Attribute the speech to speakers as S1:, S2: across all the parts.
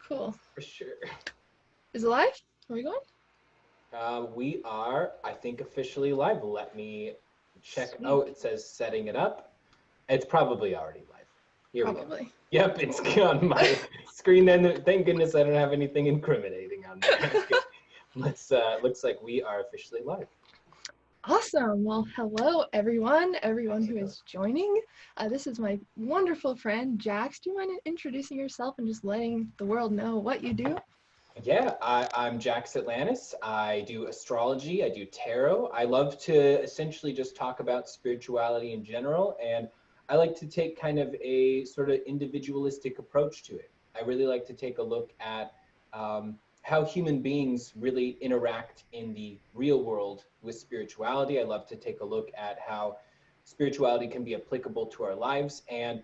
S1: Cool.
S2: For sure.
S1: Is it live? Are we going?
S2: We are, I think, officially live. Let me check. Oh,
S1: Sweet.
S2: it says setting it up. It's probably already live. Here we go.
S1: Probably.
S2: Yep, it's on my screen. And thank goodness I don't have anything incriminating on there. Okay. Looks like we are officially live.
S1: Awesome. Well, hello, everyone
S2: How's
S1: who
S2: it going?
S1: is joining. This is my wonderful friend, Jax. Do you mind introducing yourself and just letting the world know what you do?
S2: Yeah, I'm Jax Atlantis. I do astrology, I do tarot. I love to essentially just talk about spirituality in general, and I like to take kind of a sort of individualistic approach to it. I really like to take a look at how human beings really interact in the real world with spirituality. I love to take a look at how spirituality can be applicable to our lives, and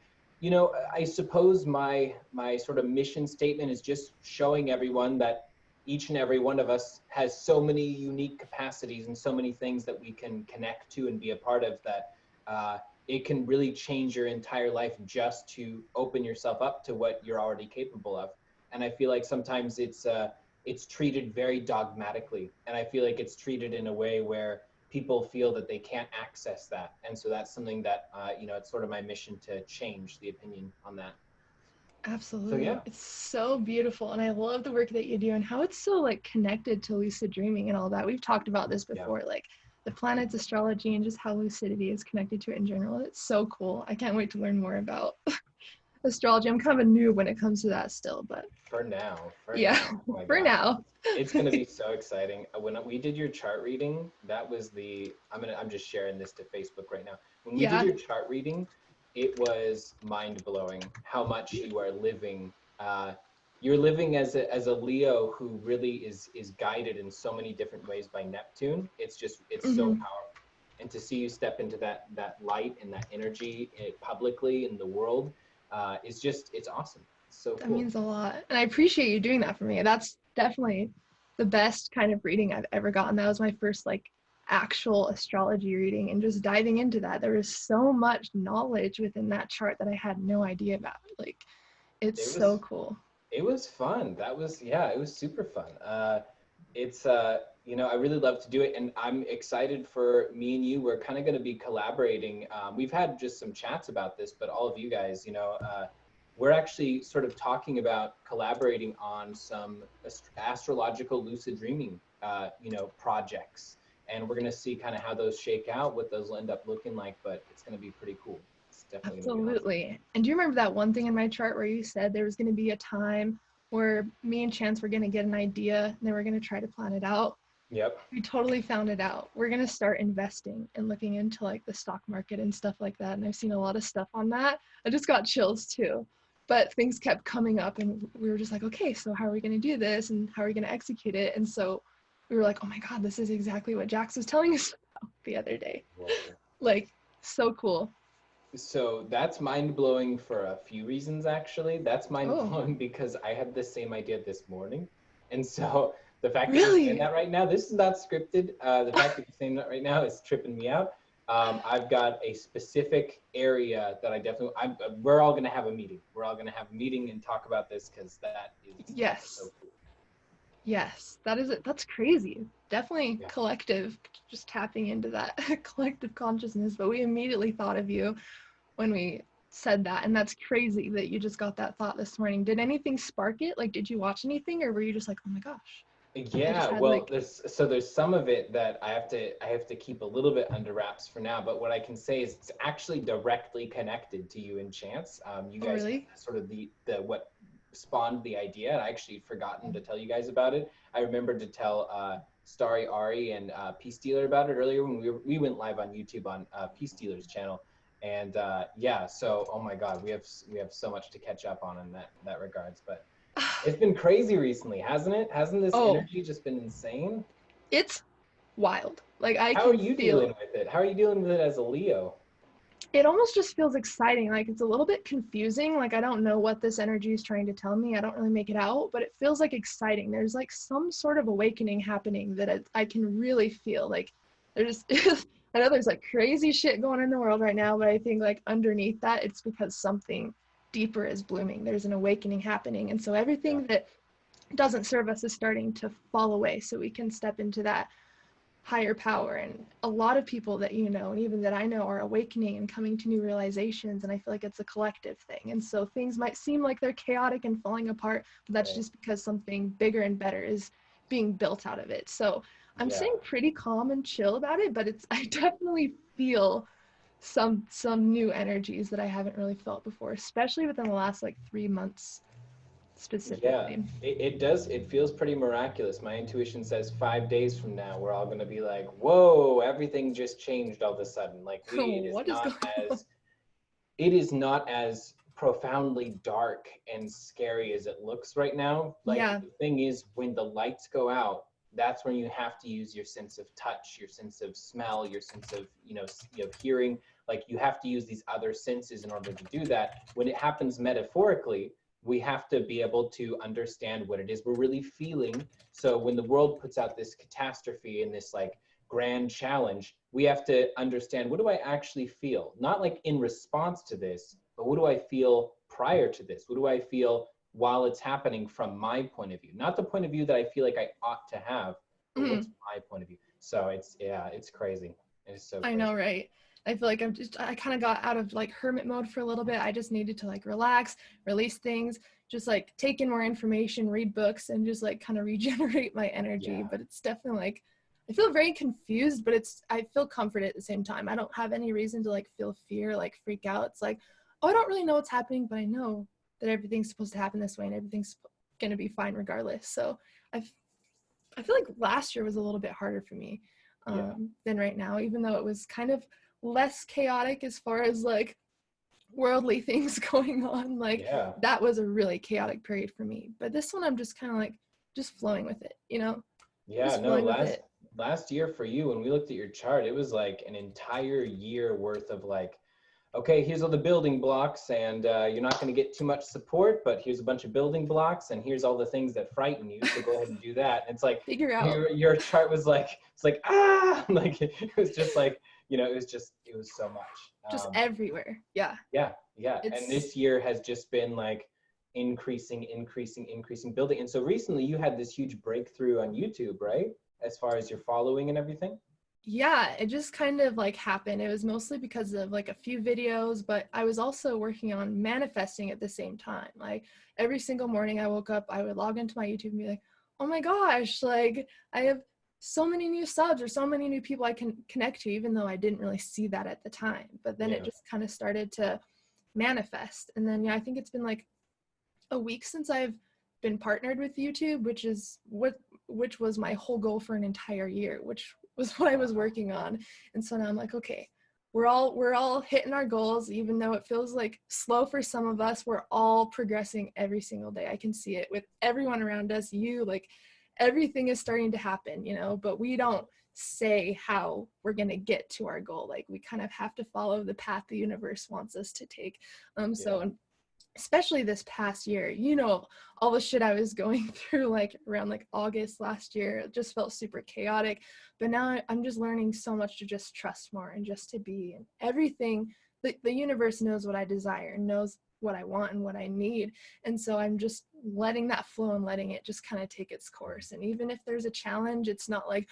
S2: I suppose my sort of mission statement is just showing everyone that each and every one of us has so many unique capacities and so many things that we can connect to and be a part of that it can really change your entire life just to open yourself up to what you're already capable of. And I feel like sometimes it's treated very dogmatically, and I feel like it's treated in a way where people feel that they can't access that. And so that's something that, it's sort of my mission to change the opinion on that. So
S1: Absolutely.
S2: yeah,
S1: It's so beautiful. And I love the work that you do and how it's so like connected to lucid dreaming and all that. We've talked about this
S2: yeah.
S1: before, like the planet's astrology and just how lucidity is connected to it in general. It's so cool. I can't wait to learn more about astrology. I'm kind of a noob when it comes to that still, but
S2: For
S1: yeah,
S2: now, oh my
S1: for
S2: gosh.
S1: now.
S2: It's going to be so exciting. When we did your chart reading, that was I'm just sharing this to Facebook right now. When we did
S1: Yeah.
S2: your chart reading, it was mind blowing how much you are living. You're living as a Leo who really is guided in so many different ways by Neptune. It's so
S1: Hmm.
S2: powerful. And to see you step into that light and that energy publicly in the world it's awesome. It's so
S1: That
S2: cool.
S1: means a lot. And I appreciate you doing that for me. That's definitely the best kind of reading I've ever gotten. That was my first like actual astrology reading and just diving into that. There was so much knowledge within that chart that I had no idea about. Like it's
S2: It
S1: so
S2: was
S1: cool.
S2: it was fun. That was yeah, it was super fun. It's I really love to do it, and I'm excited for me and you. We're kind of going to be collaborating. We've had just some chats about this, but all of you guys, we're actually sort of talking about collaborating on some astrological lucid dreaming, projects, and we're going to see kind of how those shake out, what those will end up looking like. But it's going to be pretty cool. It's definitely going to be awesome.
S1: Absolutely. And do you remember that one thing in my chart where you said there was going to be a time where me and Chance were going to get an idea and then we're going to try to plan it out?
S2: Yep.
S1: We totally found it out. We're going to start investing and looking into like the stock market and stuff like that. And I've seen a lot of stuff on that. I just got chills too. But things kept coming up and we were just like, okay, so how are we going to do this and how are we going to execute it? And so we were like, oh my God, this is exactly what Jax was telling us about the other day.
S2: Whoa.
S1: Like, so cool.
S2: So that's mind blowing for a few reasons, actually. That's mind
S1: Oh,
S2: blowing because I had the same idea this morning. And so the fact that you're saying
S1: really?
S2: that right now, this is not scripted. The fact that you're saying that right now is tripping me out. I've got a specific area that we're all going to have a meeting. We're all going to have a meeting and talk about this because that's so
S1: Yes.
S2: cool.
S1: Yes. That is it. That's crazy. Definitely
S2: Yeah.
S1: collective, just tapping into that collective consciousness. But we immediately thought of you when we said that. And that's crazy that you just got that thought this morning. Did anything spark it? Like, did you watch anything or were you just like, oh my gosh? I just
S2: Yeah,
S1: had
S2: well,
S1: like,
S2: there's some of it that I have to keep a little bit under wraps for now, but what I can say is it's actually directly connected to you and Chance. You
S1: oh,
S2: guys
S1: really?
S2: sort of the what spawned the idea, and I actually forgotten to tell you guys about it. I remembered to tell Starry Ari and Peace Dealer about it earlier when we went live on YouTube on Peace Dealer's channel, and yeah, so oh my God, we have so much to catch up on in that regards, but. It's been crazy recently, hasn't it? Hasn't this
S1: Oh,
S2: energy just been insane?
S1: it's wild. Like, I
S2: How are
S1: can
S2: you
S1: feel
S2: dealing with it? How are you dealing with it as a Leo?
S1: it almost just feels exciting. Like it's a little bit confusing. Like I don't know what this energy is trying to tell me. I don't really make it out, but it feels like exciting. There's like some sort of awakening happening that I can really feel. Like there's, I know there's like crazy shit going on in the world right now, but I think like underneath that, it's because something deeper is blooming. There's an awakening happening. And so everything
S2: Yeah.
S1: that doesn't serve us is starting to fall away, so we can step into that higher power. And a lot of people that you know, and even that I know, are awakening and coming to new realizations, and I feel like it's a collective thing. And so things might seem like they're chaotic and falling apart, but that's
S2: Right.
S1: just because something bigger and better is being built out of it. So I'm
S2: Yeah.
S1: staying pretty calm and chill about it, but it's I definitely feel some new energies that I haven't really felt before, especially within the last like 3 months
S2: Yeah,
S1: specifically.
S2: it does. It feels pretty miraculous. My intuition says 5 days from now, we're all going to be like, whoa, everything just changed all of a sudden. Like
S1: What is going on?
S2: it is not as profoundly dark and scary as it looks right now. Like
S1: Yeah.
S2: the thing is, when the lights go out, that's when you have to use your sense of touch, your sense of smell, your sense of, hearing. Like you have to use these other senses in order to do that. When it happens metaphorically, we have to be able to understand what it is we're really feeling. So when the world puts out this catastrophe and this like grand challenge, we have to understand, what do I actually feel? Not like in response to this, but what do I feel prior to this? What do I feel while it's happening from my point of view? Not the point of view that I feel like I ought to have, but what's my point of view? So it's crazy. It's so
S1: I
S2: crazy.
S1: know, right? I feel like I kind of got out of like hermit mode for a little bit. I just needed to like relax, release things, just like take in more information, read books, and just like kind of regenerate my energy.
S2: Yeah.
S1: But it's definitely like, I feel very confused, but I feel comforted at the same time. I don't have any reason to like feel fear, like freak out. It's like, oh, I don't really know what's happening, but I know that everything's supposed to happen this way and everything's going to be fine regardless. So I I feel like last year was a little bit harder for me
S2: Yeah.
S1: than right now, even though it was kind of less chaotic as far as like worldly things going on. Like
S2: Yeah.
S1: that was a really chaotic period for me. But this one, I'm just kind of like just flowing with it,
S2: Yeah,
S1: just
S2: no,
S1: flowing with
S2: last
S1: it.
S2: last year for you, when we looked at your chart, it was like an entire year worth of like, okay, here's all the building blocks, and you're not going to get too much support, but here's a bunch of building blocks, and here's all the things that frighten you. So go ahead and do that. And it's like
S1: Figure out
S2: your chart was like, it's like like it was just like, it was so much.
S1: just everywhere. Yeah,
S2: Yeah, yeah. And
S1: it's
S2: this year has just been like increasing, building. And so recently you had this huge breakthrough on YouTube, right? As far as your following and everything.
S1: yeah, it just kind of like happened. It was mostly because of like a few videos, but I was also working on manifesting at the same time. Like every single morning I woke up, I would log into my YouTube and be like, oh my gosh, like I have so many new subs or so many new people I can connect to, even though I didn't really see that at the time. But then it
S2: Yeah.
S1: just kind of started to manifest. And then, yeah, I think it's been like a week since I've been partnered with YouTube, which was my whole goal for an entire year, which was what I was
S2: Wow.
S1: working on. And so now I'm like, okay, we're all hitting our goals, even though it feels like slow for some of us. We're all progressing every single day. I can see it with everyone around us. Like everything is starting to happen, but we don't say how we're going to get to our goal. Like we kind of have to follow the path the universe wants us to take.
S2: Yeah.
S1: So especially this past year, all the shit I was going through like around like August last year, it just felt super chaotic. But now I'm just learning so much to just trust more and just to be, and everything. The universe knows what I desire, knows what I want and what I need. And so I'm just letting that flow and letting it just kind of take its course. And even if there's a challenge, it's not like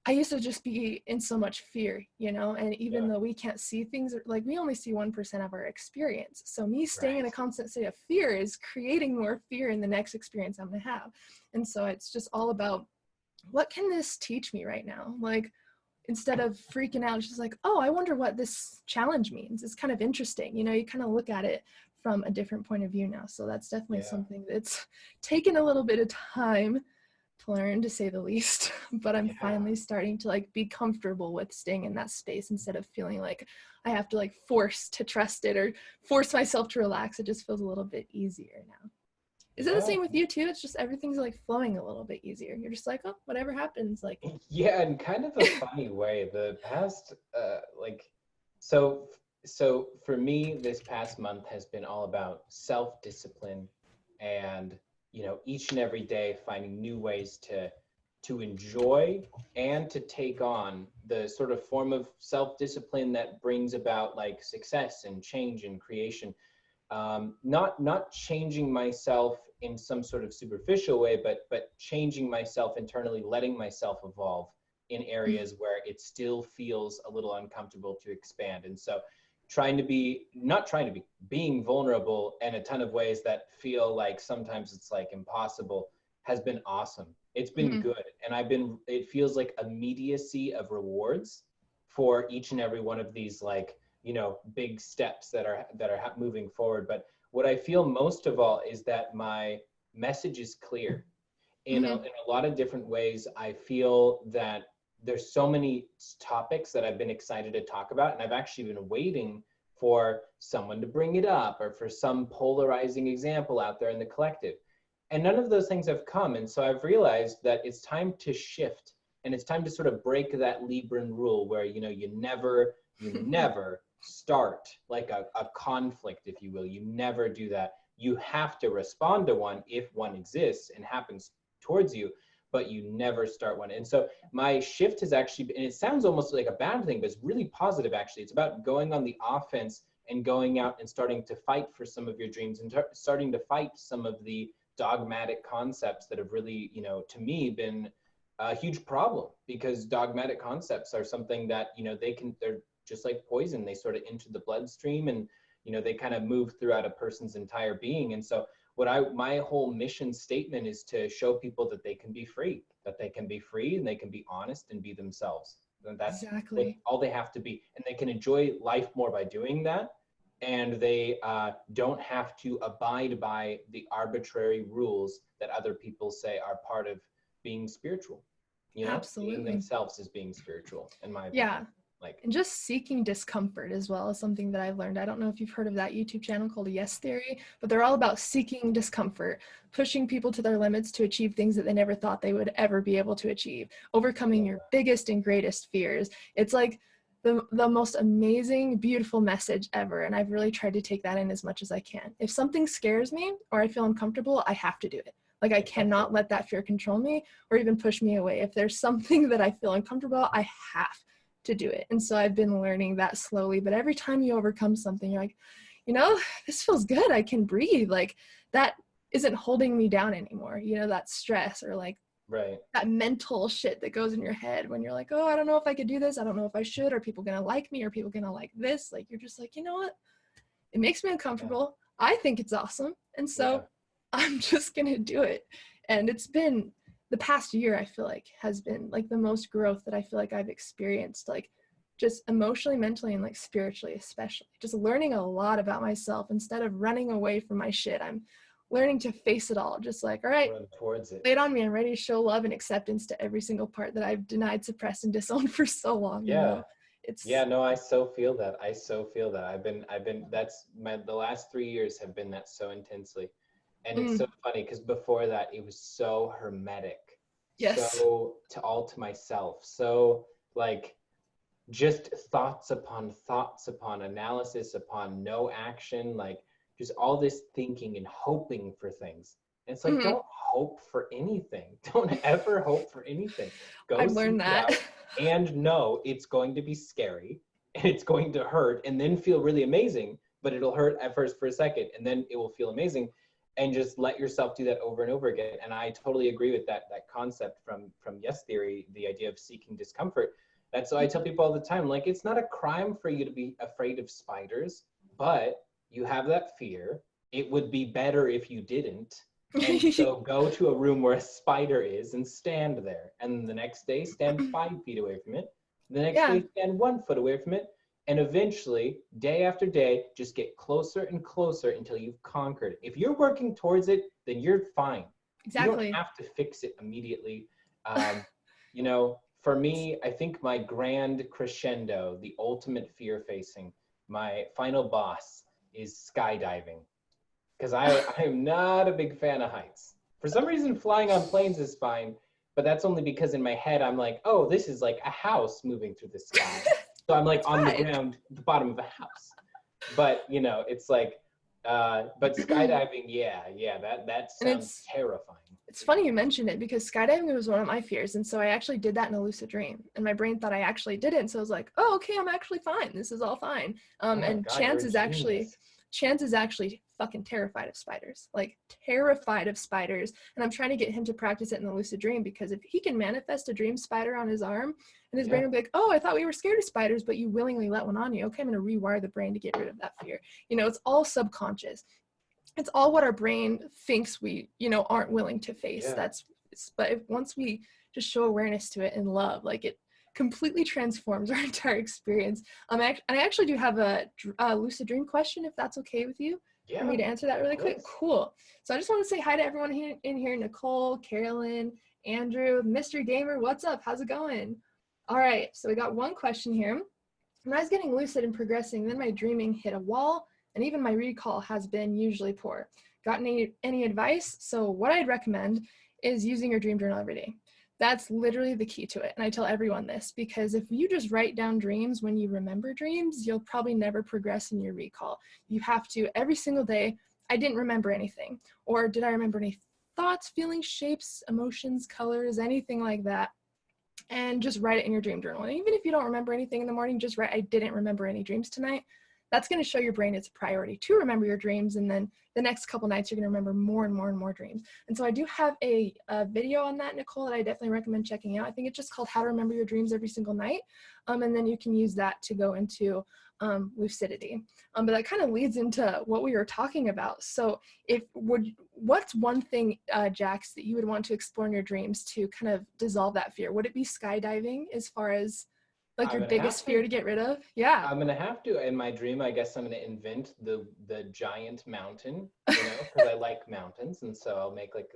S1: I used to just be in so much fear, and even
S2: Yeah.
S1: though we can't see things, like we only see 1% of our experience. So me staying in
S2: Right.
S1: a constant state of fear is creating more fear in the next experience I'm going to have. And so it's just all about, what can this teach me right now? Like, instead of freaking out, it's just like, oh, I wonder what this challenge means. It's kind of interesting. You kind of look at it from a different point of view now. So that's definitely
S2: Yeah.
S1: something that's taken a little bit of time to learn, to say the least. But I'm
S2: Yeah.
S1: finally starting to like be comfortable with staying in that space instead of feeling like I have to like force to trust it or force myself to relax. It just feels a little bit easier now. Is it the
S2: Yeah.
S1: same with you too? It's just everything's like flowing a little bit easier. You're just like, oh, whatever happens, like.
S2: Yeah, in kind of a funny way. The past, so so for me, this past month has been all about self-discipline, and each and every day finding new ways to enjoy and to take on the sort of form of self-discipline that brings about like success and change and creation. not changing myself in some sort of superficial way, but changing myself internally, letting myself evolve in areas where it still feels a little uncomfortable to expand. And so being vulnerable in a ton of ways that feel like sometimes it's like impossible has been awesome. It's been good. And it feels like immediacy of rewards for each and every one of these, like, you know, big steps that are moving forward. But what I feel most of all is that my message is clear in a lot of different ways. I feel that there's so many topics that I've been excited to talk about, and I've actually been waiting for someone to bring it up or for some polarizing example out there in the collective. And none of those things have come. And so I've realized that it's time to shift, and it's time to sort of break that Libran rule where, you know, you never start like a conflict, if you will. You never do that. You have to respond to one if one exists and happens towards you, but you never start one. And so my shift has actually been, and it sounds almost like a bad thing, but it's really positive actually. It's about going on the offense and going out and starting to fight for some of your dreams and starting to fight some of the dogmatic concepts that have really, you know, to me been a huge problem, because dogmatic concepts are something that, you know, they're just like poison. They sort of enter the bloodstream, and, you know, they kind of move throughout a person's entire being. And so my whole mission statement is to show people that they can be free, and they can be honest and be themselves. And that's
S1: Exactly.
S2: all they have to be. And they can enjoy life more by doing that. And they don't have to abide by the arbitrary rules that other people say are part of being spiritual. You know,
S1: Absolutely.
S2: seeing themselves as being spiritual, in my opinion.
S1: Yeah.
S2: Like,
S1: and just seeking discomfort as well is something that I've learned. I don't know if you've heard of that YouTube channel called Yes Theory, but they're all about seeking discomfort, pushing people to their limits to achieve things that they never thought they would ever be able to achieve, overcoming your biggest and greatest fears. It's like the most amazing, beautiful message ever. And I've really tried to take that in as much as I can. If something scares me or I feel uncomfortable, I have to do it. Like, I cannot let that fear control me or even push me away. If there's something that I feel uncomfortable, I have to do it. And so I've been learning that slowly, but every time you overcome something, you're like, you know, this feels good. I can breathe. Like, that isn't holding me down anymore. You know, that stress or like that mental shit that goes in your head when you're like, oh, I don't know if I could do this. I don't know if I should. Are people going to like me? Are people going to like this? Like, you're just like, you know what? It makes me uncomfortable. I think it's awesome. And so I'm just going to do it. And it's been, the past year, I feel like, has been like the most growth that I feel like I've experienced, like just emotionally, mentally, and like spiritually, especially just learning a lot about myself. Instead of running away from my shit, I'm learning to face it all. Just like, all right,
S2: run towards it.
S1: Lay it on me. I'm ready to show love and acceptance to every single part that I've denied, suppressed, and disowned for so long.
S2: Yeah.
S1: You know?
S2: No, I so feel that. The last 3 years have been that so intensely. And it's so funny because before that, it was so hermetic.
S1: Yes.
S2: So to myself. So like just thoughts upon analysis upon no action, like just all this thinking and hoping for things. And it's like, don't hope for anything. Don't ever hope for anything.
S1: I've learned that.
S2: And know it's going to be scary and it's going to hurt and then feel really amazing, but it'll hurt at first for a second and then it will feel amazing. And just let yourself do that over and over again. And I totally agree with that concept from Yes Theory, the idea of seeking discomfort. That's so I tell people all the time, like, it's not a crime for you to be afraid of spiders, but you have that fear. It would be better if you didn't. And so go to a room where a spider is and stand there. And the next day, stand 5 feet away from it. The next day, stand 1 foot away from it. And eventually, day after day, just get closer and closer until you've conquered it. If you're working towards it, then you're fine.
S1: Exactly.
S2: You don't have to fix it immediately. You know, for me, I think my grand crescendo, the ultimate fear facing, my final boss is skydiving. Because I am not a big fan of heights. For some reason, flying on planes is fine, but that's only because in my head, I'm like, oh, this is like a house moving through the sky. So I'm like on the ground, the bottom of a house. But, you know, it's like, but skydiving, that sounds terrifying.
S1: It's funny you mentioned it because skydiving was one of my fears. And so I actually did that in a lucid dream. And my brain thought I actually did it. And so I was like, oh, okay, I'm actually fine. This is all fine. And
S2: God,
S1: Chance is actually Chance is actually fucking terrified of spiders, like terrified of spiders. And I'm trying to get him to practice it in the lucid dream, because if he can manifest a dream spider on his arm, and his brain will be like, oh, I thought we were scared of spiders, but you willingly let one on you. Okay, I'm going to rewire the brain to get rid of that fear. You know, it's all subconscious. It's all what our brain thinks we, you know, aren't willing to face. But once we just show awareness to it and love, like, it completely transforms our entire experience. And I actually do have a lucid dream question, if that's okay with you, for me to answer that really quick. Cool. So I just want to say hi to everyone here in here: Nicole, Carolyn, Andrew, Mr. Gamer. What's up? How's it going? All right. So we got one question here. When I was getting lucid and progressing, then my dreaming hit a wall, and even my recall has been usually poor. Got any advice? So what I'd recommend is using your dream journal every day. That's literally the key to it. And I tell everyone this, because if you just write down dreams when you remember dreams, you'll probably never progress in your recall. You have to, every single day, I didn't remember anything. Or did I remember any thoughts, feelings, shapes, emotions, colors, anything like that? And just write it in your dream journal. And even if you don't remember anything in the morning, just write, I didn't remember any dreams tonight. That's going to show your brain it's a priority to remember your dreams. And then the next couple nights, you're going to remember more and more and more dreams. And so I do have a video on that, Nicole, that I definitely recommend checking out. I think it's just called How to Remember Your Dreams Every Single Night. And then you can use that to go into lucidity. But that kind of leads into what we were talking about. So what's one thing, Jax, that you would want to explore in your dreams to kind of dissolve that fear? Would it be skydiving, as far as like your biggest fear to get rid of? Yeah.
S2: I'm gonna have to. In my dream, I guess I'm gonna invent the giant mountain, you know, because I like mountains, and so I'll make like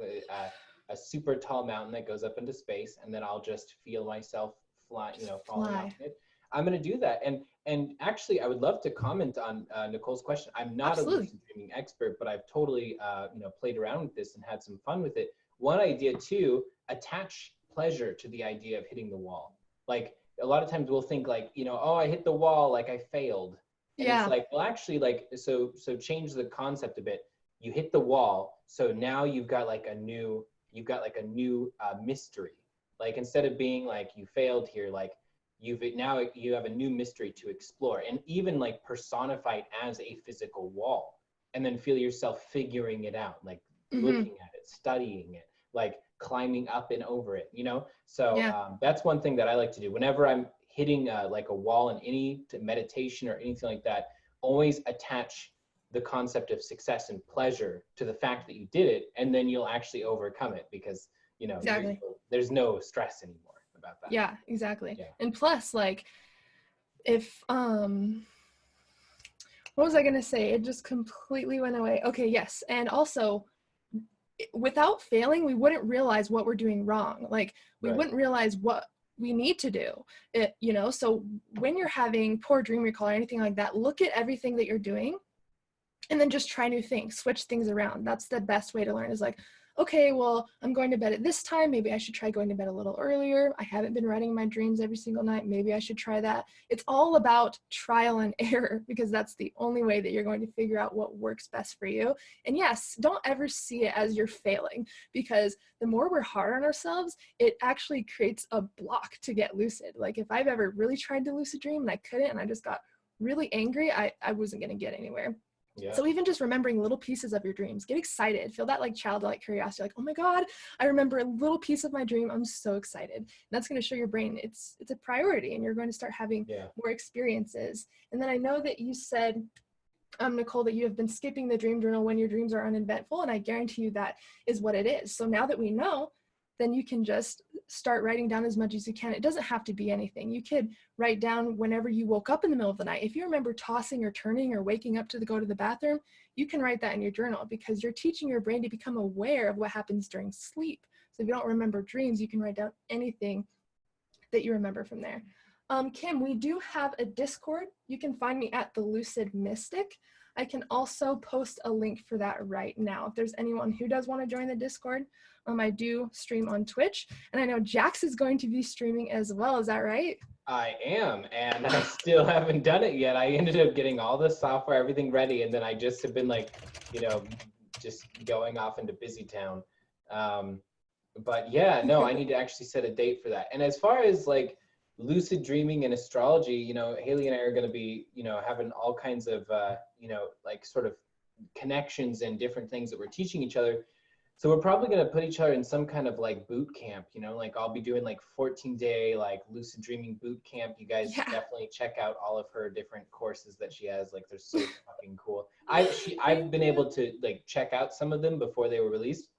S2: a super tall mountain that goes up into space, and then I'll just feel myself fly, you know, falling off it. I'm gonna do that, and actually, I would love to comment on Nicole's question. I'm not a lucid dreaming expert, but I've totally you know, played around with this and had some fun with it. One idea too: attach pleasure to the idea of hitting the wall. Like, a lot of times we'll think like, you know, oh, I hit the wall, like I failed. And it's like, well, actually, like, so change the concept a bit. You hit the wall, so now you've got like a new mystery. Like, instead of being like you failed here, like you have a new mystery to explore, and even like personify it as a physical wall, and then feel yourself figuring it out, like looking at it, studying it, like climbing up and over it, you know? So that's one thing that I like to do whenever I'm hitting like a wall in any meditation or anything like that. Always attach the concept of success and pleasure to the fact that you did it, and then you'll actually overcome it, because, you know, there's no stress anymore about that.
S1: Yeah, exactly. Yeah. And plus, like, if what was I gonna say? It just completely went away. Okay, yes. And also, without failing, we wouldn't realize what we're doing wrong. Like, we wouldn't realize what we need to do, you know? So when you're having poor dream recall or anything like that, look at everything that you're doing and then just try new things, switch things around. That's the best way to learn, is like, okay, well, I'm going to bed at this time. Maybe I should try going to bed a little earlier. I haven't been writing my dreams every single night. Maybe I should try that. It's all about trial and error, because that's the only way that you're going to figure out what works best for you. And yes, don't ever see it as you're failing, because the more we're hard on ourselves, it actually creates a block to get lucid. Like, if I've ever really tried to lucid dream and I couldn't, and I just got really angry, I wasn't going to get anywhere. Yeah. So even just remembering little pieces of your dreams, get excited, feel that like childlike curiosity, like, oh my God, I remember a little piece of my dream. I'm so excited. And that's going to show your brain it's a priority, and you're going to start having more experiences. And then I know that you said, Nicole, that you have been skipping the dream journal when your dreams are uneventful. And I guarantee you that is what it is. So now that we know, then you can just start writing down as much as you can. It doesn't have to be anything. You could write down whenever you woke up in the middle of the night. If you remember tossing or turning or waking up to go to the bathroom, you can write that in your journal, because you're teaching your brain to become aware of what happens during sleep. So if you don't remember dreams, you can write down anything that you remember from there. Kim, we do have a Discord. You can find me at the Lucid Mystic. I can also post a link for that right now. If there's anyone who does want to join the Discord, I do stream on Twitch, and I know Jax is going to be streaming as well. Is that right?
S2: I am, and I still haven't done it yet. I ended up getting all the software, everything ready, and then I just have been like, you know, just going off into busy town. But yeah, no, I need to actually set a date for that. And as far as like lucid dreaming and astrology, you know, Haylee and I are going to be, you know, having all kinds of, you know, like sort of connections and different things that we're teaching each other. So we're probably going to put each other in some kind of like boot camp, you know, like I'll be doing like 14-day like lucid dreaming boot camp. You guys should definitely check out all of her different courses that she has. Like they're so fucking cool. I've been able to like check out some of them before they were released.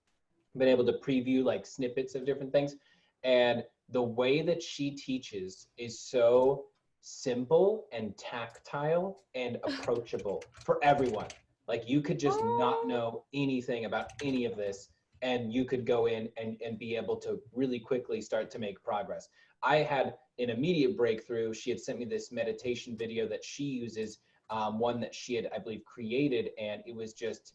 S2: Been able to preview like snippets of different things. And the way that she teaches is so simple and tactile and approachable for everyone. Like you could just not know anything about any of this and you could go in and be able to really quickly start to make progress. I had an immediate breakthrough. She had sent me this meditation video that she uses, one that she had, I believe, created, and it was just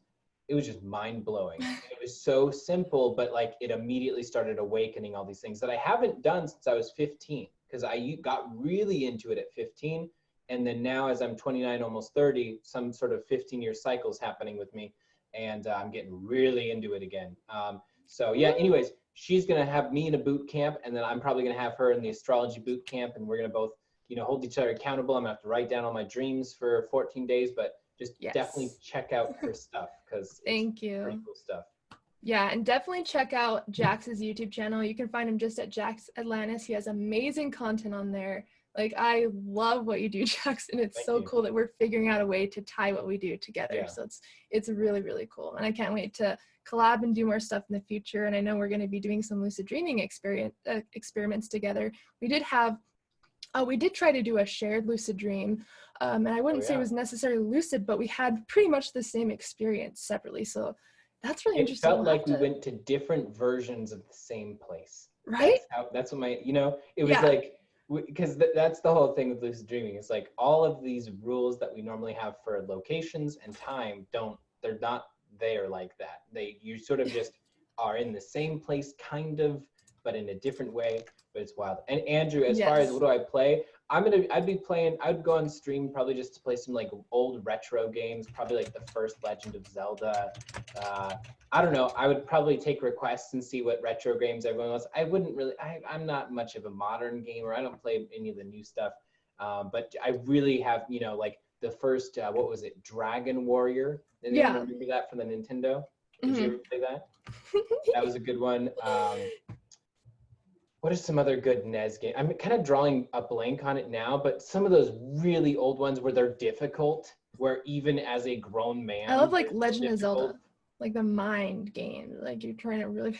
S2: mind blowing. It was so simple, but like it immediately started awakening all these things that I haven't done since I was 15, because I got really into it at 15. And then now as I'm 29, almost 30, some sort of 15-year cycles happening with me. And I'm getting really into it again. So yeah, anyways, she's going to have me in a boot camp, and then I'm probably going to have her in the astrology boot camp. And we're going to both, you know, hold each other accountable. I'm going to have to write down all my dreams for 14 days, but just definitely check out her stuff, because it's pretty cool stuff.
S1: Yeah, and definitely check out Jax's YouTube channel. You can find him just at Jax Atlantis. He has amazing content on there. Like, I love what you do, Jax, and it's so cool that we're figuring out a way to tie what we do together. So it's really, really cool. And I can't wait to collab and do more stuff in the future. And I know we're going to be doing some lucid dreaming experiments together. We did try to do a shared lucid dream. And I wouldn't say it was necessarily lucid, but we had pretty much the same experience separately. So that's really interesting.
S2: It felt like we went to different versions of the same place.
S1: Right?
S2: That's what my, you know, it was like, because that's the whole thing with lucid dreaming. It's like all of these rules that we normally have for locations and time they're not there like that. You sort of just are in the same place kind of, but in a different way, but it's wild. And Andrew, as far as what do I play, I'd go on stream probably just to play some like old retro games, probably like the first Legend of Zelda. I don't know, I would probably take requests and see what retro games everyone wants. I wouldn't really, I'm not much of a modern gamer. I don't play any of the new stuff. But I really have, you know, like the first, what was it, Dragon Warrior? Anyone remember that from the Nintendo? Did you ever play that? That was a good one. What are some other good NES games? I'm kind of drawing a blank on it now, but some of those really old ones where they're difficult, where even as a grown man,
S1: I love like Legend of Zelda, like the mind game, like you're trying to really.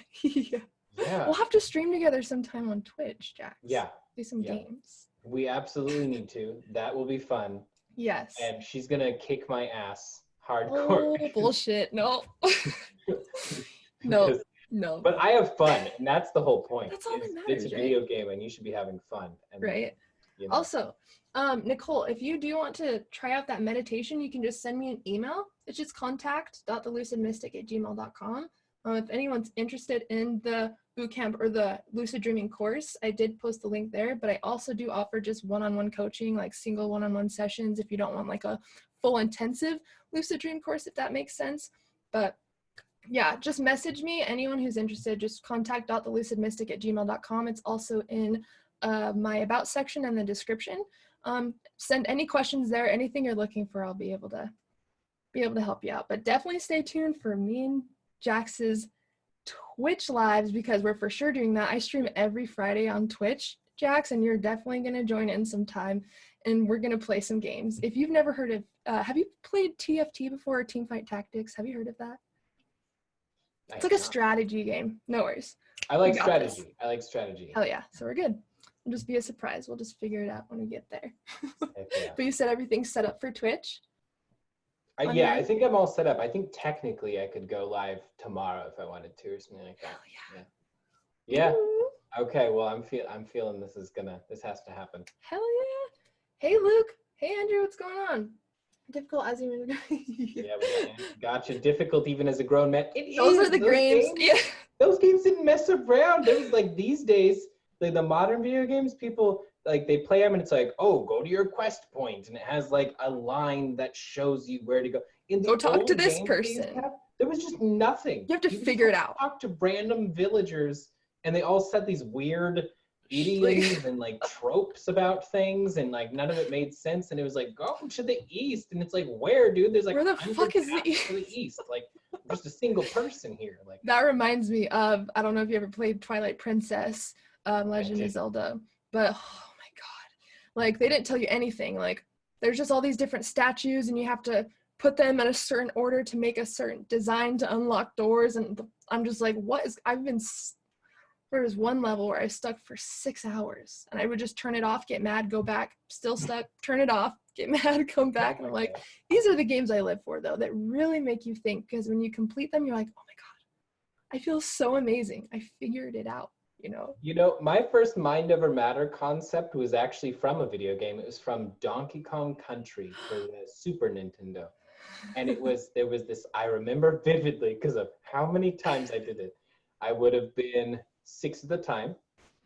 S1: We'll have to stream together sometime on Twitch, Jax. Play some games.
S2: We absolutely need to. That will be fun.
S1: Yes.
S2: And she's gonna kick my ass hardcore.
S1: Oh, bullshit! No. No. No.
S2: But I have fun, and that's the whole point.
S1: That's all that matters.
S2: It's a video game, and you should be having fun. And,
S1: You know. Also, Nicole, if you do want to try out that meditation, you can just send me an email. It's just contact.thelucidmystic@gmail.com. If anyone's interested in the bootcamp or the lucid dreaming course, I did post the link there, but I also do offer just one-on-one coaching, like single one-on-one sessions if you don't want like a full intensive lucid dream course, if that makes sense. But yeah, just message me. Anyone who's interested, just contact.thelucidmystic@gmail.com. It's also in my about section and the description. Send any questions there, anything you're looking for, I'll be able to help you out. But definitely stay tuned for me and Jax's Twitch lives, because we're for sure doing that. I stream every Friday on Twitch, Jax, and you're definitely going to join in sometime, and we're going to play some games. If you've never heard of, have you played TFT before, or Teamfight Tactics? Have you heard of that? It's like a strategy game. No worries.
S2: I like strategy. I like strategy.
S1: Hell yeah. So we're good. It'll just be a surprise. We'll just figure it out when we get there. But you said everything's set up for Twitch?
S2: Yeah, I think I'm all set up. I think technically I could go live tomorrow if I wanted to, or something like that.
S1: Hell yeah.
S2: Yeah. Okay. Well, I'm feeling this has to happen.
S1: Hell yeah. Hey, Luke. Hey, Andrew. What's going on? Difficult as even.
S2: Gotcha. Difficult even as a grown man.
S1: Those are the games.
S2: Those games didn't mess around. There was like these days, like the modern video games, people like they play them and it's like, oh, go to your quest point, and it has like a line that shows you where to go.
S1: Go talk to this person.
S2: There was just nothing.
S1: You have to figure it out.
S2: Talk to random villagers, and they all said these weird idioms and like tropes about things, and like none of it made sense. And it was like, go to the east, and it's like, where, dude? There's like
S1: Where the
S2: 100
S1: fuck is the
S2: paths to the east. Like, I'm just a single person here. Like,
S1: That reminds me of, I don't know if you ever played Twilight Princess, Legend of Zelda, but oh my god, like they didn't tell you anything. Like there's just all these different statues, and you have to put them in a certain order to make a certain design to unlock doors. And I'm just like, what is? There was one level where I was stuck for 6 hours, and I would just turn it off, get mad, go back, still stuck, turn it off, get mad, come back. And I'm like, these are the games I live for, though, that really make you think, because when you complete them, you're like, oh my god, I feel so amazing. I figured it out, you know?
S2: you know, my first mind over matter concept was actually from a video game. It was from Donkey Kong Country for the Super Nintendo. And there was this, I remember vividly because of how many times I did it. I would have been 6 at the time.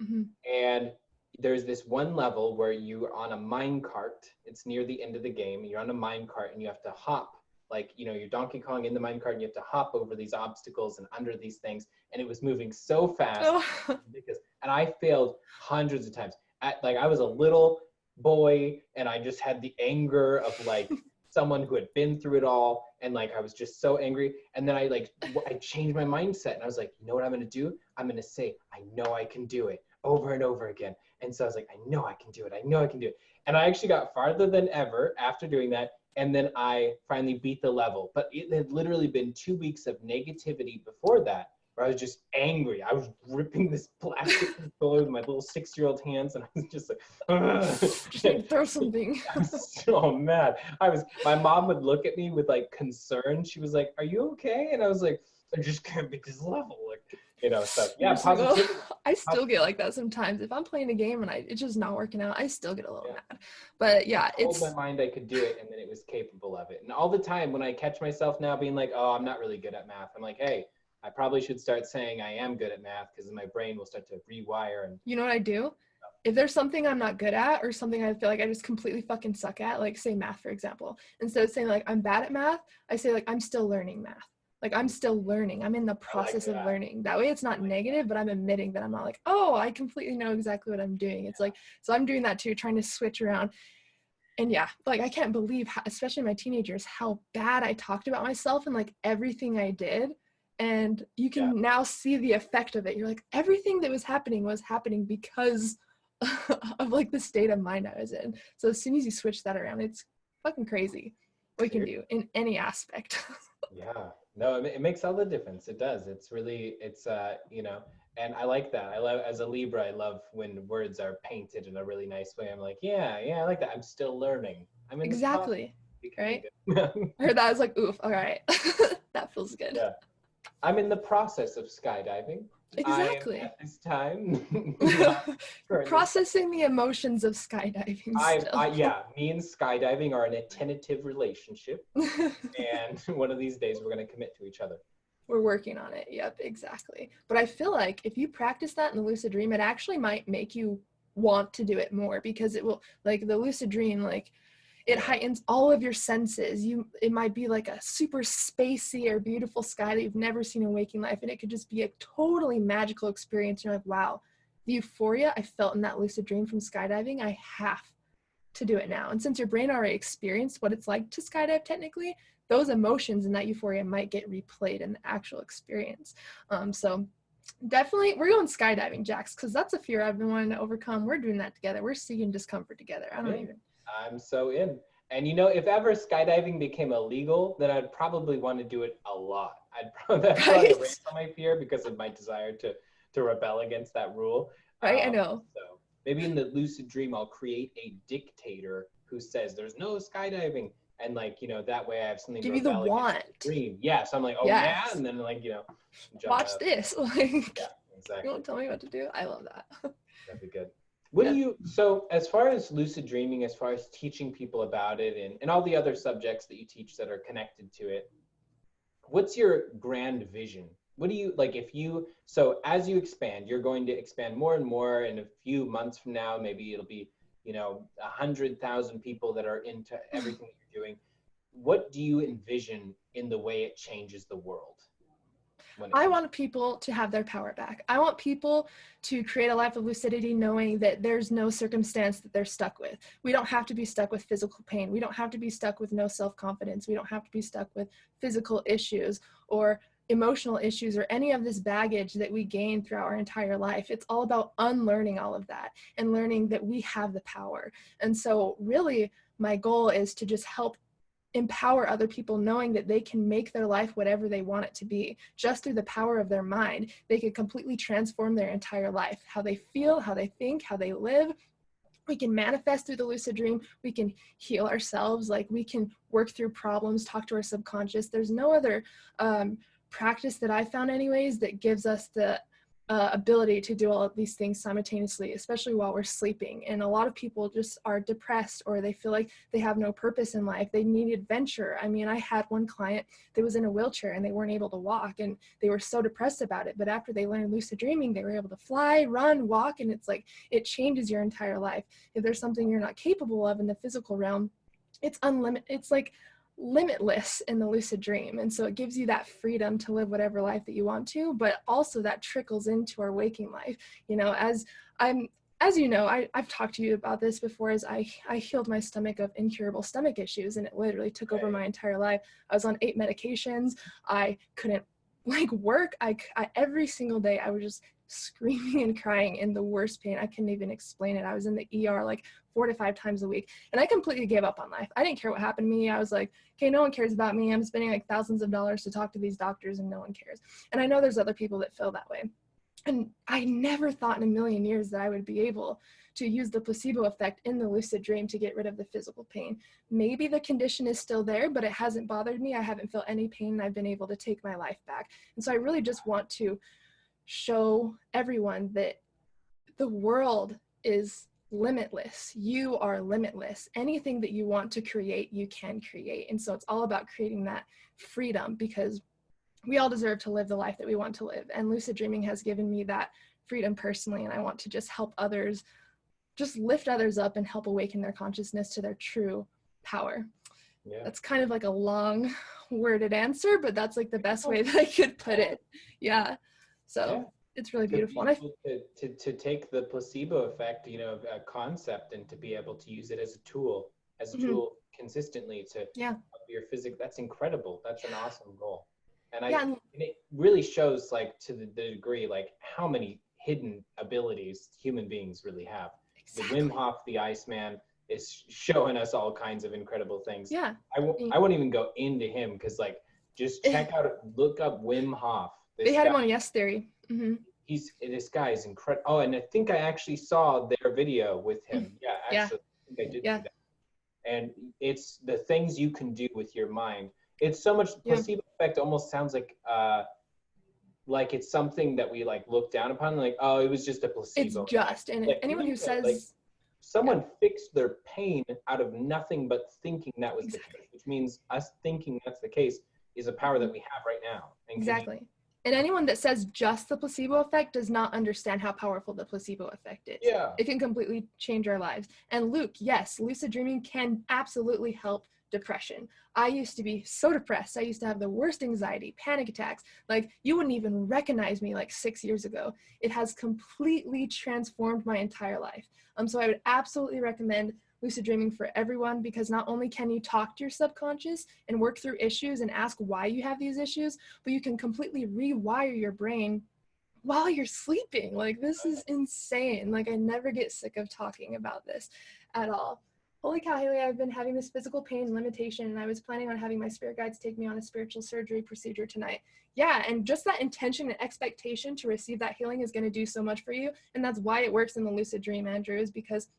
S1: Mm-hmm.
S2: And there's this one level where you're on a mine cart. It's near the end of the game. You're on a mine cart and you have to hop, like, you know, you're Donkey Kong in the mine cart, and you have to hop over these obstacles and under these things. And it was moving so fast and I failed hundreds of times. Like, I was a little boy, and I just had the anger of like someone who had been through it all, and like I was just so angry. And then I changed my mindset, and I was like, you know what I'm gonna do? I'm gonna say, I know I can do it, over and over again. And so I was like, I know I can do it. I know I can do it. And I actually got farther than ever after doing that. And then I finally beat the level. But it had literally been 2 weeks of negativity before that, where I was just angry. I was ripping this plastic controller with my little 6-year-old hands, and I was just like,
S1: just throw something.
S2: I was so mad. My mom would look at me with like concern. She was like, are you okay? And I was like, I just can't beat this level. Like, you know, so yeah, positivity.
S1: I still get like that sometimes. If I'm playing a game and it's just not working out, I still get a little mad. But yeah,
S2: I told my mind I could do it, and then it was capable of it. And all the time when I catch myself now being like, oh, I'm not really good at math, I'm like, hey, I probably should start saying I am good at math, because my brain will start to rewire. And
S1: you know what I do? If there's something I'm not good at, or something I feel like I just completely fucking suck at, like say math, for example, instead of saying like I'm bad at math, I say like I'm still learning math. Like I'm still learning. I'm in the process of learning. That way it's not negative, but I'm admitting that I'm not like, oh, I completely know exactly what I'm doing. It's like, so I'm doing that too, trying to switch around. And yeah, like I can't believe how, especially my teenagers, how bad I talked about myself and like everything I did. And you can now see the effect of it. You're like, everything that was happening because of like the state of mind I was in. So as soon as you switch that around, it's fucking crazy what you can do in any aspect.
S2: Yeah, no, it makes all the difference. It does. It's really, you know, and I like that. I love, as a Libra, I love when words are painted in a really nice way. I'm like, yeah, I like that. I'm still learning. I'm in
S1: exactly, right?
S2: I
S1: heard that. I was like, oof, all right. That feels good.
S2: Yeah. I'm in the process of skydiving.
S1: Exactly.
S2: At this time.
S1: Processing the emotions of skydiving.
S2: Yeah, me and skydiving are in a tentative relationship. And one of these days we're going to commit to each other.
S1: We're working on it. Yep, exactly. But I feel like if you practice that in the lucid dream, it actually might make you want to do it more, because it will, like the lucid dream, like it heightens all of your senses. It might be like a super spacey or beautiful sky that you've never seen in waking life, and it could just be a totally magical experience. You're like, wow, the euphoria I felt in that lucid dream from skydiving, I have to do it now. And since your brain already experienced what it's like to skydive technically, those emotions and that euphoria might get replayed in the actual experience. So definitely, we're going skydiving, Jax, because that's a fear I've been wanting to overcome. We're doing that together. We're seeking discomfort together.
S2: I'm so in. And you know, if ever skydiving became illegal, then I'd probably want to do it a lot. That's probably erase my fear because of my desire to rebel against that rule.
S1: Right, I know.
S2: So maybe in the lucid dream, I'll create a dictator who says there's no skydiving. And like, you know, that way I have something
S1: give
S2: to rebel
S1: you the want.
S2: The dream. Yeah, so I'm like, oh yeah, and then like, you know,
S1: watch this. Like,
S2: yeah, exactly.
S1: You won't tell me what to do. I love that.
S2: That'd be good. What do you, so as far as lucid dreaming, as far as teaching people about it and all the other subjects that you teach that are connected to it, what's your grand vision? What do you, like so as you expand, you're going to expand more and more. In a few months from now, maybe it'll be, you know, 100,000 people that are into everything that you're doing. What do you envision in the way it changes the world?
S1: I want people to have their power back. I want people to create a life of lucidity knowing that there's no circumstance that they're stuck with. We don't have to be stuck with physical pain. We don't have to be stuck with no self-confidence. We don't have to be stuck with physical issues or emotional issues or any of this baggage that we gain throughout our entire life. It's all about unlearning all of that and learning that we have the power. And so really my goal is to just help empower other people knowing that they can make their life whatever they want it to be just through the power of their mind. They can completely transform their entire life, how they feel, how they think, how they live. We can manifest through the lucid dream. We can heal ourselves. Like we can work through problems, talk to our subconscious. There's no other practice that I found anyways that gives us the ability to do all of these things simultaneously, especially while we're sleeping. And a lot of people just are depressed or they feel like they have no purpose in life. They need adventure. I mean, I had one client that was in a wheelchair and they weren't able to walk and they were so depressed about it. But after they learned lucid dreaming, they were able to fly, run, walk, and it's like, it changes your entire life. If there's something you're not capable of in the physical realm, it's unlimited. It's like limitless in the lucid dream. And so it gives you that freedom to live whatever life that you want to, but also that trickles into our waking life. You know, as you know, I've talked to you about this before, as I healed my stomach of incurable stomach issues, and it literally took over my entire life. I was on 8 medications. I couldn't like work. I every single day I was just screaming and crying in the worst pain. I couldn't even explain it. I was in the ER like 4 to 5 times a week, and I completely gave up on life. I didn't care what happened to me. I was like, okay, no one cares about me. I'm spending like thousands of dollars to talk to these doctors and no one cares. And I know there's other people that feel that way. And I never thought in a million years that I would be able to use the placebo effect in the lucid dream to get rid of the physical pain. Maybe the condition is still there, but it hasn't bothered me. I haven't felt any pain, and I've been able to take my life back. And so I really just want to show everyone that the world is limitless. You are limitless. Anything that you want to create, you can create. And so it's all about creating that freedom, because we all deserve to live the life that we want to live. And lucid dreaming has given me that freedom personally. And I want to just help others, just lift others up and help awaken their consciousness to their true power. Yeah. That's kind of like a long worded answer, but that's like the best way that I could put it. Yeah. So it's really beautiful. And
S2: to take the placebo effect, you know, a concept, and to be able to use it as a tool consistently to help your physics. That's incredible. That's an awesome goal. And and it really shows, like, to the degree, like, how many hidden abilities human beings really have. Exactly. The Wim Hof, the Iceman, is showing us all kinds of incredible things. Yeah. I won't even go into him, because, like, just look up Wim Hof.
S1: They had him on Yes Theory. Mm-hmm.
S2: This guy is incredible. Oh, and I think I actually saw their video with him. Yeah, actually, I think I did see that. And it's the things you can do with your mind. It's so much placebo effect. Almost sounds like it's something that we like look down upon. Like, oh, it was just a placebo.
S1: It's just, and like, anyone who says, like,
S2: someone fixed their pain out of nothing but thinking that was the case, which means us thinking that's the case is a power that we have right now. And
S1: and anyone that says just the placebo effect does not understand how powerful the placebo effect is. Yeah. It can completely change our lives. And Luke, yes, lucid dreaming can absolutely help depression. I used to be so depressed. I used to have the worst anxiety, panic attacks. Like, you wouldn't even recognize me like 6 years ago. It has completely transformed my entire life. So I would absolutely recommend lucid dreaming for everyone, because not only can you talk to your subconscious and work through issues and ask why you have these issues, but you can completely rewire your brain while you're sleeping. Like, this is insane. Like, I never get sick of talking about this at all. Holy cow, Haylee, I've been having this physical pain limitation, and I was planning on having my spirit guides take me on a spiritual surgery procedure tonight. Yeah, and just that intention and expectation to receive that healing is going to do so much for you. And that's why it works in the lucid dream, Andrew, is because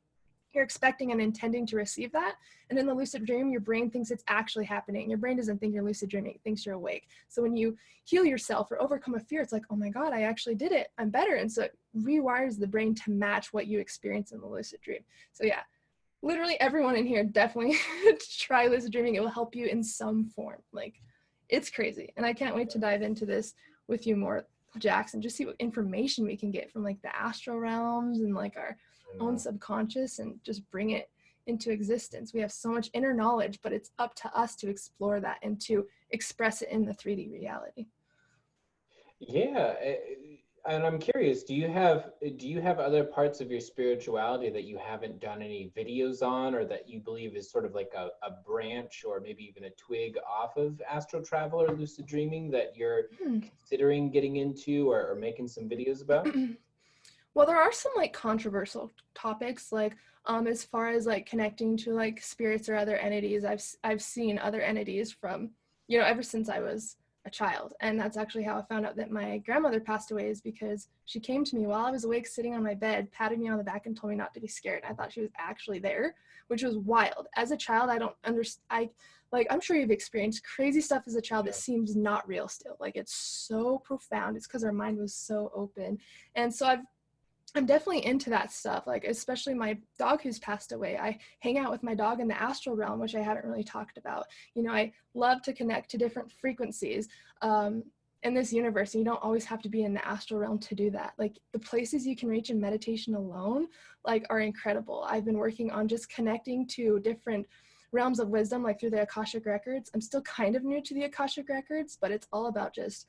S1: you're expecting and intending to receive that. And in the lucid dream, your brain thinks it's actually happening. Your brain doesn't think you're lucid dreaming. It thinks you're awake. So when you heal yourself or overcome a fear, it's like, oh my God, I actually did it. I'm better. And so it rewires the brain to match what you experience in the lucid dream. So yeah, literally everyone in here definitely try lucid dreaming. It will help you in some form. Like, it's crazy. And I can't wait to dive into this with you more, Jackson, just see what information we can get from like the astral realms and like our own subconscious, and just bring it into existence. We have so much inner knowledge, but it's up to us to explore that and to express it in the 3D reality.
S2: Yeah, and I'm curious, do you have other parts of your spirituality that you haven't done any videos on, or that you believe is sort of like a branch or maybe even a twig off of astral travel or lucid dreaming that you're considering getting into, or making some videos about?
S1: Well, there are some like controversial topics, like as far as like connecting to like spirits or other entities. I've seen other entities from, ever since I was a child, and that's actually how I found out that my grandmother passed away, is because she came to me while I was awake, sitting on my bed, patted me on the back, and told me not to be scared. I thought she was actually there, which was wild. As a child, I don't understand. I'm sure you've experienced crazy stuff as a child that
S2: Yeah.
S1: seems not real still. Like it's so profound. It's because our mind was so open, and so I'm definitely into that stuff, like especially my dog who's passed away. I hang out with my dog in the astral realm, which I haven't really talked about. I love to connect to different frequencies in this universe. And you don't always have to be in the astral realm to do that. Like the places you can reach in meditation alone, like are incredible. I've been working on just connecting to different realms of wisdom, like through the Akashic records. I'm still kind of new to the Akashic records, but it's all about just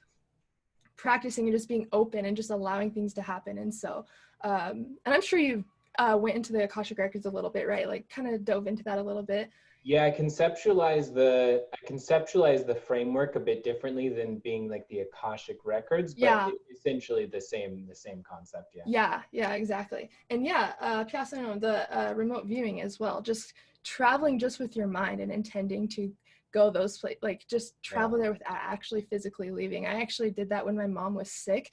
S1: practicing and just being open and just allowing things to happen. And so, and I'm sure you went into the Akashic records a little bit, right? Like kind of dove into that a little bit.
S2: Yeah, I conceptualize the framework a bit differently than being like the Akashic records, but
S1: Yeah,
S2: essentially the same concept. Yeah.
S1: yeah, exactly. And yeah, Piassano, the remote viewing as well, just traveling just with your mind and intending to go those places, like just
S2: Yeah.
S1: travel there without actually physically leaving. I actually did that when my mom was sick.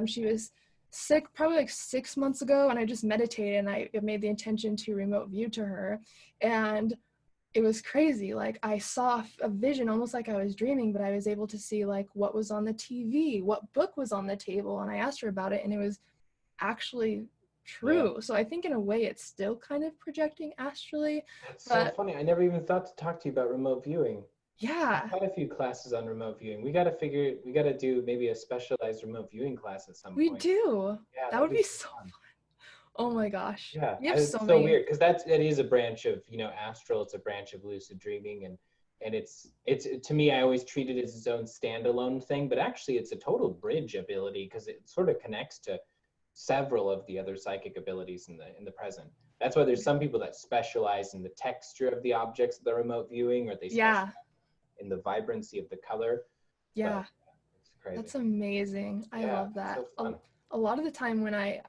S1: She was sick probably like 6 months ago, and I just meditated and I made the intention to remote view to her. And it was crazy. Like I saw a vision almost like I was dreaming, but I was able to see like what was on the TV, what book was on the table, and I asked her about it, and it was actually
S2: Yeah.
S1: true. So I think in a way it's still kind of projecting astrally,
S2: That's so
S1: but
S2: funny. I never even thought to talk to you about remote viewing. I've
S1: yeah,
S2: had a few classes on remote viewing. We got to do maybe a specialized remote viewing class at some
S1: we
S2: point.
S1: do.
S2: Yeah,
S1: That
S2: that'd
S1: would
S2: be
S1: be
S2: so
S1: so,
S2: fun.
S1: oh my gosh.
S2: Yeah,
S1: We have
S2: and
S1: so
S2: it's so
S1: many.
S2: weird because that is a branch of, astral. It's a branch of lucid dreaming, and it's to me, I always treat it as its own standalone thing, but actually it's a total bridge ability because it sort of connects to several of the other psychic abilities in the present. That's why there's some people that specialize in the texture of the objects of the remote viewing, or they specialize
S1: Yeah,
S2: in the vibrancy of the color.
S1: yeah.
S2: But it's crazy.
S1: That's amazing. I
S2: Yeah,
S1: love
S2: it's
S1: that.
S2: so fun.
S1: A lot of the time when I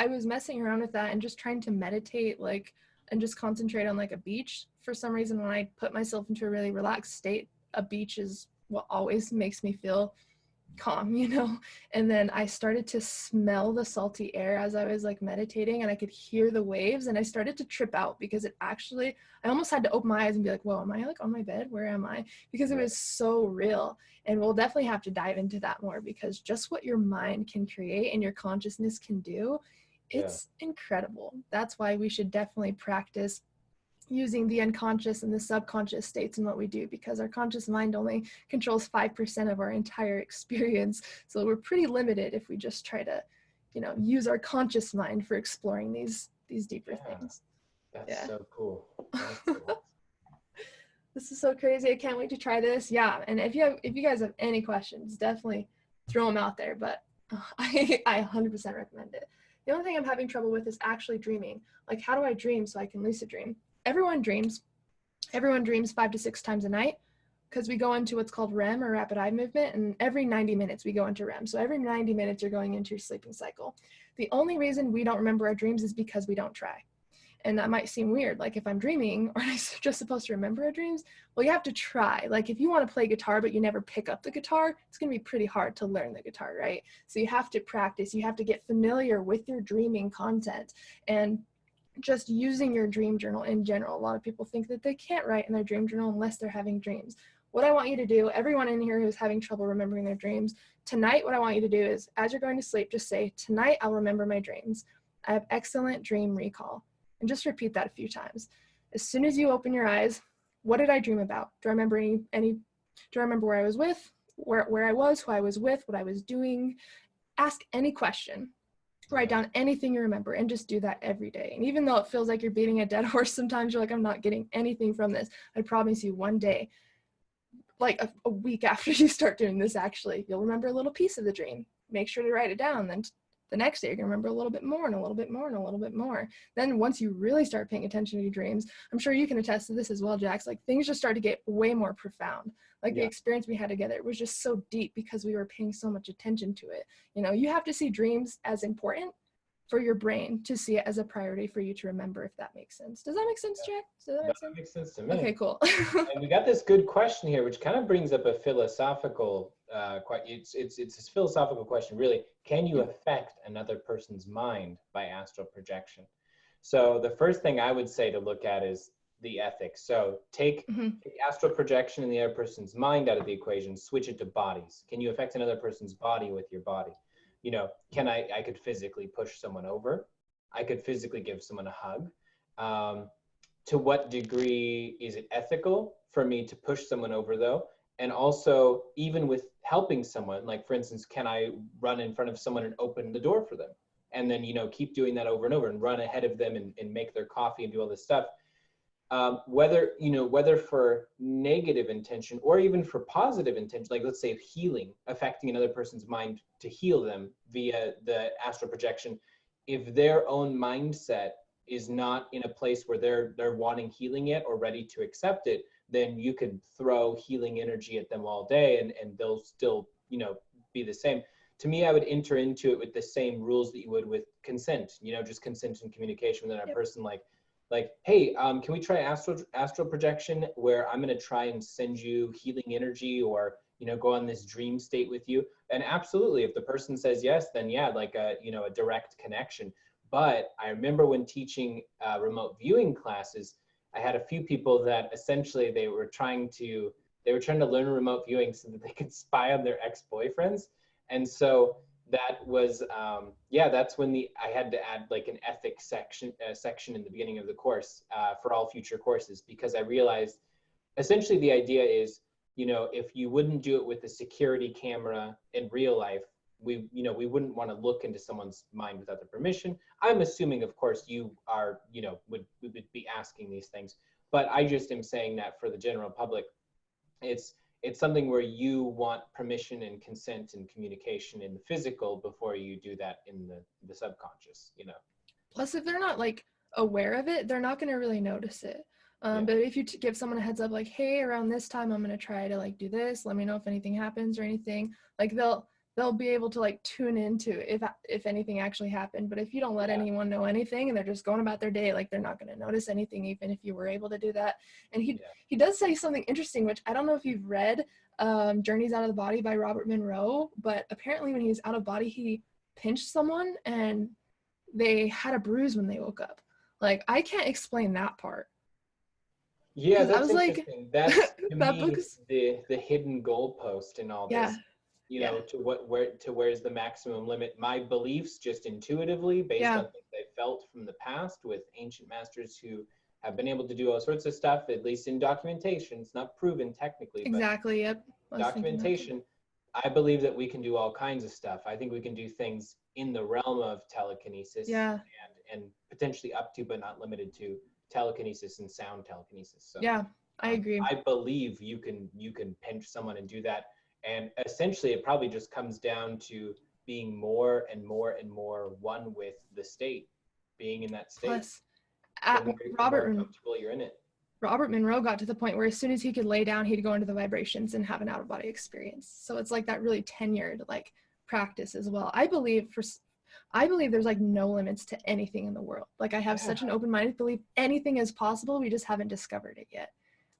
S1: was messing around with that and just trying to meditate, like, and just concentrate on like a beach, for some reason when I put myself into a really relaxed state, a beach is what always makes me feel calm, And then I started to smell the salty air as I was like meditating, and I could hear the waves, and I started to trip out because I almost had to open my eyes and be like, whoa, am I like on my bed? Where am I? Because it
S2: Yeah,
S1: was so real. And we'll definitely have to dive into that more, because just what your mind can create and your consciousness can do,
S2: yeah,
S1: it's incredible. That's why we should definitely practice using the unconscious and the subconscious states in what we do, because our conscious mind only controls 5% of our entire experience. So we're pretty limited if we just try to, use our conscious mind for exploring these deeper
S2: yeah.
S1: things.
S2: That's
S1: Yeah.
S2: so cool. That's so awesome.
S1: This is so crazy. I can't wait to try this. Yeah. And if you guys have any questions, definitely throw them out there. But I 100% recommend it. The only thing I'm having trouble with is actually dreaming. Like, how do I dream so I can lucid dream? Everyone dreams. Everyone dreams 5 to 6 times a night, because we go into what's called REM, or rapid eye movement, and every 90 minutes we go into REM. So every 90 minutes you're going into your sleeping cycle. The only reason we don't remember our dreams is because we don't try. And that might seem weird. Like, if I'm dreaming, or am I just supposed to remember our dreams? Well, you have to try. Like, if you want to play guitar, but you never pick up the guitar, it's going to be pretty hard to learn the guitar, right? So you have to practice. You have to get familiar with your dreaming content. And just using your dream journal in general. A lot of people think that they can't write in their dream journal unless they're having dreams. What I want you to do, everyone in here who's having trouble remembering their dreams, tonight what I want you to do is, as you're going to sleep, just say, tonight I'll remember my dreams. I have excellent dream recall. And just repeat that a few times. As soon as you open your eyes, what did I dream about? Do I remember any do I remember where I was with, where I was, who I was with, what I was doing? Ask any question. Write
S2: Yeah.
S1: down anything you remember, and just do that every day. And even though it feels like you're beating a dead horse sometimes, you're like, I'm not getting anything from this, I promise you, one day like a week after you start doing this, actually, you'll remember a little piece of the dream. Make sure to write it down. Then the next day, you're going to remember a little bit more and a little bit more and a little bit more. Then once you really start paying attention to your dreams, I'm sure you can attest to this as well, Jax, like things just start to get way more profound. Like the experience we had together was just so deep because we were paying so much attention to it. You know, you have to see dreams as important for your brain to see it as a priority for you to remember, if that makes sense. Does that make sense, Jack? Does that make sense?
S2: Makes sense to me.
S1: Okay, cool.
S2: And we got this good question here, which kind of brings up a philosophical it's a philosophical question, really. Can you affect another person's mind by astral projection? So the first thing I would say to look at is the ethics. So take the astral projection in the other person's mind out of the equation, switch it to bodies. Can you affect another person's body with your body? You know, I could physically push someone over. I could physically give someone a hug. To what degree is it ethical for me to push someone over, though? And also, even with helping someone, like for instance, can I run in front of someone and open the door for them? And then, you know, keep doing that over and over and run ahead of them and make their coffee and do all this stuff. Whether for negative intention or even for positive intention, like let's say healing, affecting another person's mind to heal them via the astral projection, if their own mindset is not in a place where they're wanting healing yet or ready to accept it, then you could throw healing energy at them all day and they'll still, you know, be the same. To me, I would enter into it with the same rules that you would with consent, you know, just consent and communication with another person, like, hey, can we try astral projection where I'm going to try and send you healing energy or, you know, go on this dream state with you? And absolutely, if the person says yes, then yeah, like a direct connection. But I remember when teaching remote viewing classes, I had a few people that essentially they were trying to learn remote viewing so that they could spy on their ex-boyfriends. And so that was, that's when I had to add like an ethics section in the beginning of the course for all future courses, because I realized essentially the idea is, you know, if you wouldn't do it with a security camera in real life, we wouldn't want to look into someone's mind without their permission. I'm assuming, of course, you are, you know, would be asking these things, but I just am saying that for the general public, it's something where you want permission and consent and communication in the physical before you do that in the subconscious, you know.
S1: Plus, if they're not like aware of it, they're not going to really notice it. But if you give someone a heads up, like, hey, around this time, I'm going to try to like do this. Let me know if anything happens or anything. Like they'll be able to like tune into if anything actually happened. But if you don't let anyone know anything and they're just going about their day, like they're not going to notice anything, even if you were able to do that. And he does say something interesting, which I don't know if you've read Journeys Out of the Body by Robert Monroe, but apparently when he was out of body, he pinched someone and they had a bruise when they woke up. Like, I can't explain that part.
S2: Yeah, that's
S1: I was
S2: interesting.
S1: like,
S2: That's to
S1: that
S2: me
S1: book's
S2: the hidden goalpost in all this. You know, where's the maximum limit? My beliefs, just intuitively, based on things I felt from the past with ancient masters who have been able to do all sorts of stuff, at least in documentation. It's not proven technically,
S1: exactly. Yep.
S2: Documentation. I believe that we can do all kinds of stuff. I think we can do things in the realm of telekinesis, and potentially up to, but not limited to, telekinesis and sound telekinesis. So
S1: yeah, I agree.
S2: I believe you can pinch someone and do that. And essentially, it probably just comes down to being more and more and more one with the state, being in that state.
S1: Plus,
S2: Robert comfortable you're in it.
S1: Robert Monroe got to the point where as soon as he could lay down, he'd go into the vibrations and have an out-of-body experience. So it's like that really tenured like practice as well. I believe there's like no limits to anything in the world. Like I have such an open mind to believe anything is possible. We just haven't discovered it yet,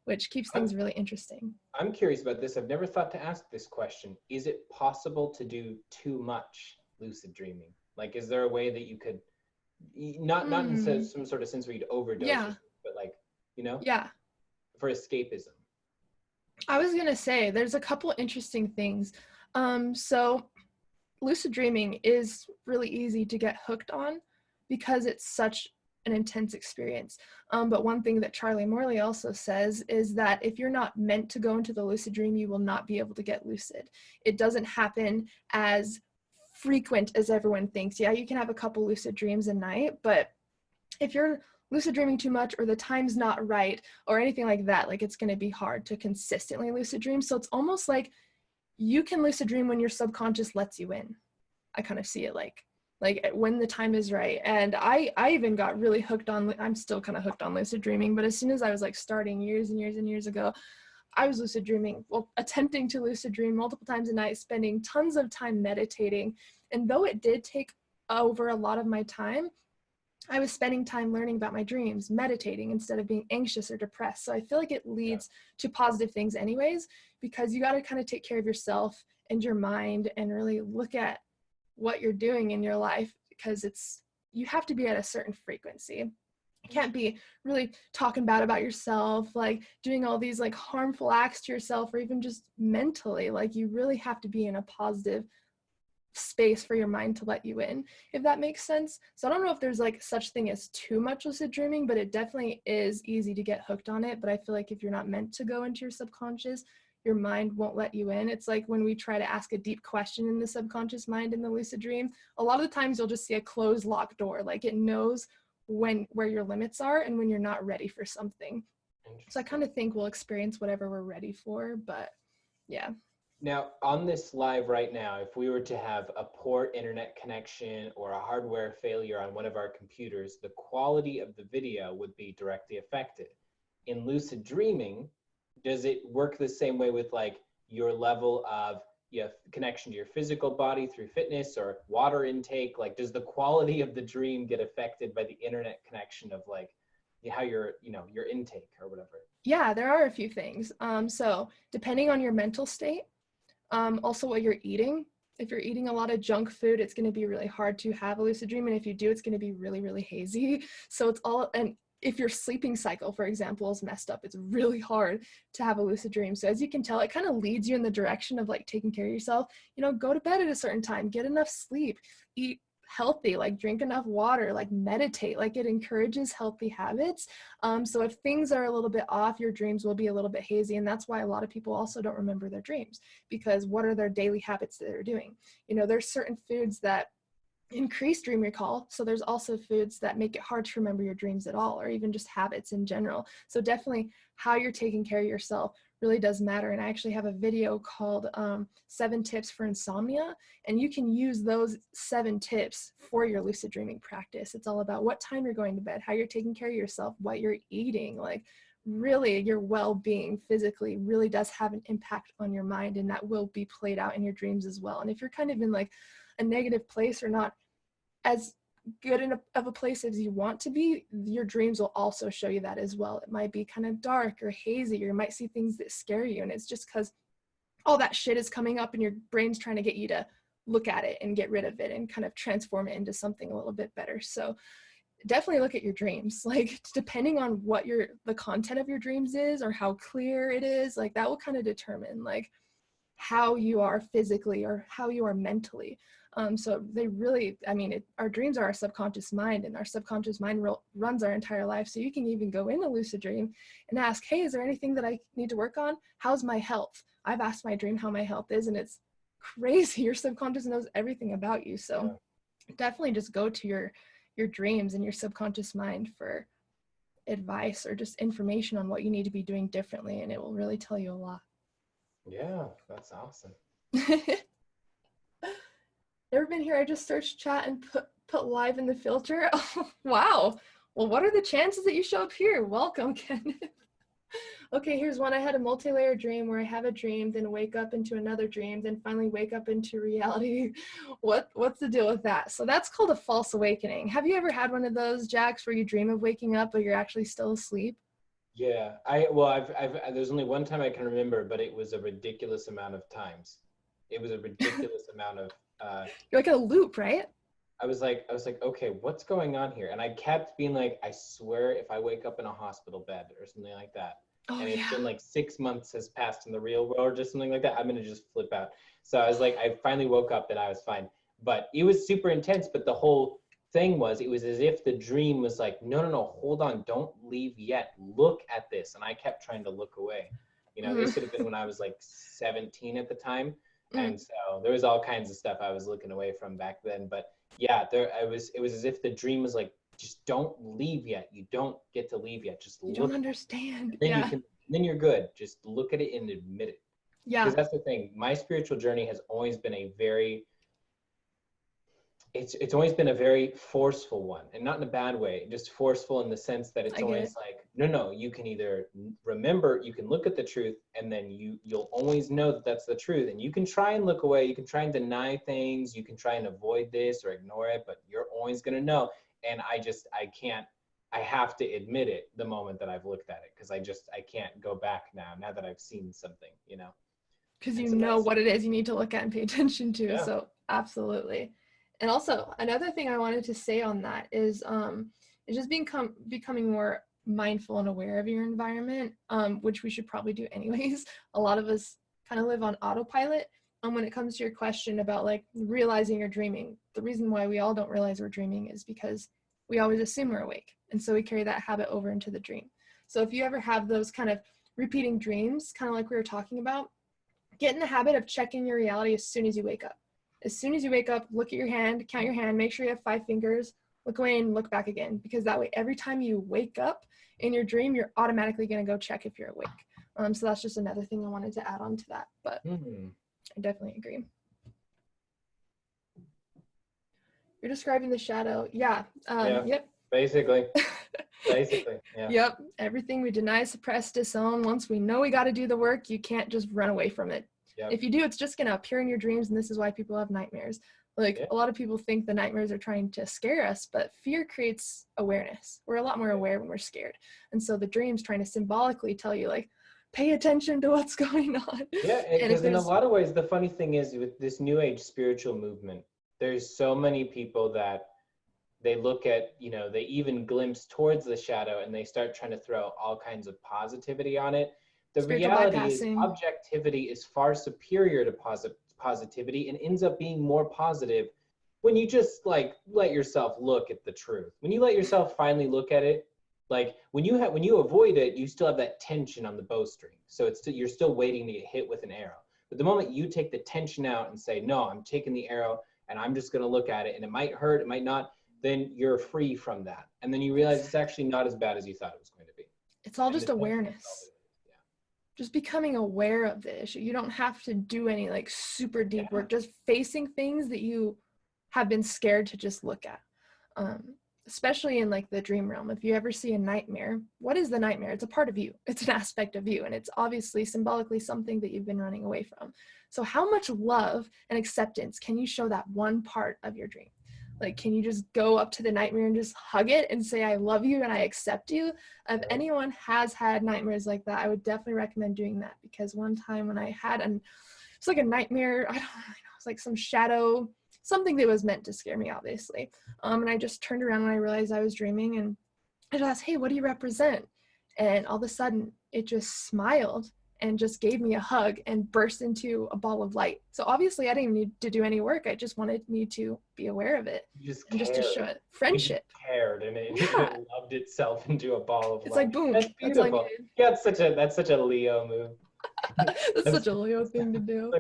S1: which keeps things really interesting.
S2: I'm curious about this. I've never thought to ask this question. Is it possible to do too much lucid dreaming? Like, is there a way that you could, not in some sort of sense where you'd overdose, but like, you know?
S1: Yeah.
S2: For escapism.
S1: I was going to say, there's a couple interesting things. So lucid dreaming is really easy to get hooked on because it's such an intense experience. But one thing that Charlie Morley also says is that if you're not meant to go into the lucid dream, you will not be able to get lucid. It doesn't happen as frequent as everyone thinks. Yeah, you can have a couple lucid dreams a night, but if you're lucid dreaming too much or the time's not right or anything like that. Like it's going to be hard to consistently lucid dream. So it's almost like you can lucid dream when your subconscious lets you in. I kind of see it like when the time is right. And I even got really hooked on, I'm still kind of hooked on lucid dreaming, but as soon as I was like starting years and years and years ago, I was lucid dreaming, well, attempting to lucid dream multiple times a night, spending tons of time meditating. And though it did take over a lot of my time, I was spending time learning about my dreams, meditating instead of being anxious or depressed. So I feel like it leads to positive things anyways, because you got to kind of take care of yourself and your mind and really look at what you're doing in your life, because you have to be at a certain frequency. You can't be really talking bad about yourself, like doing all these like harmful acts to yourself, or even just mentally. Like you really have to be in a positive space for your mind to let you in, if that makes sense. So I don't know if there's like such thing as too much lucid dreaming, but it definitely is easy to get hooked on it. But I feel like if you're not meant to go into your subconscious, your mind won't let you in. It's like when we try to ask a deep question in the subconscious mind in the lucid dream, a lot of the times you'll just see a closed locked door. Like it knows where your limits are and when you're not ready for something. So I kind of think we'll experience whatever we're ready for, but yeah.
S2: Now, on this live right now, if we were to have a poor internet connection or a hardware failure on one of our computers, the quality of the video would be directly affected. In lucid dreaming, does it work the same way with like your level of connection to your physical body through fitness or water intake? Like, does the quality of the dream get affected by the internet connection of like how your intake or whatever?
S1: Yeah, there are a few things. So depending on your mental state, also what you're eating. If you're eating a lot of junk food, it's going to be really hard to have a lucid dream. And if you do, it's going to be really, really hazy. So it's all, and if your sleeping cycle, for example, is messed up, it's really hard to have a lucid dream. So as you can tell, it kind of leads you in the direction of like taking care of yourself. Go to bed at a certain time, get enough sleep, eat healthy, like drink enough water, like meditate. Like it encourages healthy habits. So if things are a little bit off, your dreams will be a little bit hazy. And that's why a lot of people also don't remember their dreams, because what are their daily habits that they're doing? There's certain foods that increase dream recall. So there's also foods that make it hard to remember your dreams at all, or even just habits in general. So definitely how you're taking care of yourself really does matter. And I actually have a video called 7 Tips for Insomnia, and you can use those 7 tips for your lucid dreaming practice. It's all about what time you're going to bed, how you're taking care of yourself, what you're eating, like really your well-being physically really does have an impact on your mind, and that will be played out in your dreams as well. And if you're kind of in like a negative place or not as good of a place as you want to be, your dreams will also show you that as well. It might be kind of dark or hazy, or you might see things that scare you, and it's just because all that shit is coming up and your brain's trying to get you to look at it and get rid of it and kind of transform it into something a little bit better. So definitely look at your dreams, like depending on what the content of your dreams is or how clear it is, like that will kind of determine like how you are physically or how you are mentally. So they really, our dreams are our subconscious mind, and our subconscious mind runs our entire life. So you can even go in a lucid dream and ask, hey, is there anything that I need to work on? How's my health? I've asked my dream how my health is, and it's crazy. Your subconscious knows everything about you. So definitely just go to your dreams and your subconscious mind for advice or just information on what you need to be doing differently, and it will really tell you a lot.
S2: Yeah, that's awesome.
S1: Never been here. I just searched chat and put live in the filter. Oh, wow. Well, what are the chances that you show up here? Welcome, Kenneth. Okay, here's one. I had a multi-layered dream where I have a dream, then wake up into another dream, then finally wake up into reality. What's the deal with that? So that's called a false awakening. Have you ever had one of those, Jax, where you dream of waking up but you're actually still asleep?
S2: Yeah, there's only one time I can remember, but it was a ridiculous amount of times. It was a ridiculous amount of
S1: You're like a loop, right?
S2: I was like, okay, what's going on here? And I kept being like, I swear if I wake up in a hospital bed or something like that, and it's been like 6 months has passed in the real world or just something like that, I'm gonna just flip out. So I was like, I finally woke up and I was fine. But it was super intense, but the whole thing was, it was as if the dream was like, no, hold on, don't leave yet. Look at this. And I kept trying to look away. This would have been when I was like 17 at the time. And so there was all kinds of stuff I was looking away from back then. But yeah, it was as if the dream was like just don't leave yet. You don't get to leave yet. Just
S1: You
S2: look.
S1: don't understand.
S2: Then
S1: Yeah.
S2: then you're good. Just look at it and admit it.
S1: Yeah.
S2: Because that's the thing. My spiritual journey has always been a very, it's always been a very forceful one, and not in a bad way, just forceful in the sense that it's
S1: I get
S2: always
S1: it.
S2: like, no, you can either remember, you can look at the truth, and then you'll always know that that's the truth, and you can try and look away, you can try and deny things, you can try and avoid this or ignore it, but you're always going to know. And I can't, I have to admit it the moment that I've looked at it, because I can't go back now that I've seen something, you know.
S1: Because
S2: And
S1: you
S2: so
S1: know
S2: that's,
S1: what it is you need to look at and pay attention to.
S2: yeah.
S1: So absolutely. And also another thing I wanted to say on that is just becoming more mindful and aware of your environment, which we should probably do anyways. A lot of us kind of live on autopilot. When it comes to your question about like realizing you're dreaming, the reason why we all don't realize we're dreaming is because we always assume we're awake. And so we carry that habit over into the dream. So if you ever have those kind of repeating dreams, kind of like we were talking about, get in the habit of checking your reality as soon as you wake up. As soon as you wake up, look at your hand, count your hand, make sure you have 5 fingers, look away and look back again. Because that way, every time you wake up in your dream, you're automatically going to go check if you're awake. So that's just another thing I wanted to add on to that. But I definitely agree. You're describing the shadow. Yeah. Yep.
S2: Basically. Basically, yeah.
S1: Yep. Everything we deny, suppress, disown. Once we know we got to do the work, you can't just run away from it.
S2: Yep.
S1: If you do, it's just going to appear in your dreams, and this is why people have nightmares. Like,
S2: Yeah.
S1: a lot of people think the nightmares are trying to scare us, but fear creates awareness. We're a lot more aware when we're scared. And so the dream's trying to symbolically tell you, like, pay attention to what's going on.
S2: Yeah, because in a lot of ways, the funny thing is with this new age spiritual movement, there's so many people that they look at, you know, they even glimpse towards the shadow and they start trying to throw all kinds of positivity on it. The
S1: Spiritual
S2: reality is
S1: bypassing.
S2: objectivity is far superior to positivity and ends up being more positive when you just like let yourself look at the truth. When you let yourself finally look at it, like when you avoid it, you still have that tension on the bowstring. So you're still waiting to get hit with an arrow. But the moment you take the tension out and say, no, I'm taking the arrow and I'm just going to look at it, and it might hurt, it might not, then you're free from that. And then you realize it's actually not as bad as you thought it was going to be.
S1: It's all just awareness.
S2: Yeah.
S1: Just becoming aware of the issue. You don't have to do any like super deep work, just facing things that you have been scared to just look at. Especially in like the dream realm. If you ever see a nightmare, what is the nightmare? It's a part of you. It's an aspect of you. And it's obviously symbolically something that you've been running away from. So how much love and acceptance can you show that one part of your dream? Like, can you just go up to the nightmare and just hug it and say, I love you and I accept you? If anyone has had nightmares like that, I would definitely recommend doing that, because one time when I had it's like a nightmare, I don't know, it's like some shadow, something that was meant to scare me, obviously. And I just turned around and I realized I was dreaming, and I just asked, hey, what do you represent? And all of a sudden it just smiled and just gave me a hug and burst into a ball of light. So obviously I didn't even need to do any work. I just wanted me to be aware of it.
S2: Just
S1: to show it. Friendship.
S2: It cared, and it loved itself into a ball of light.
S1: It's like, boom.
S2: That's beautiful. That's such a Leo move.
S1: That's such a Leo thing to do.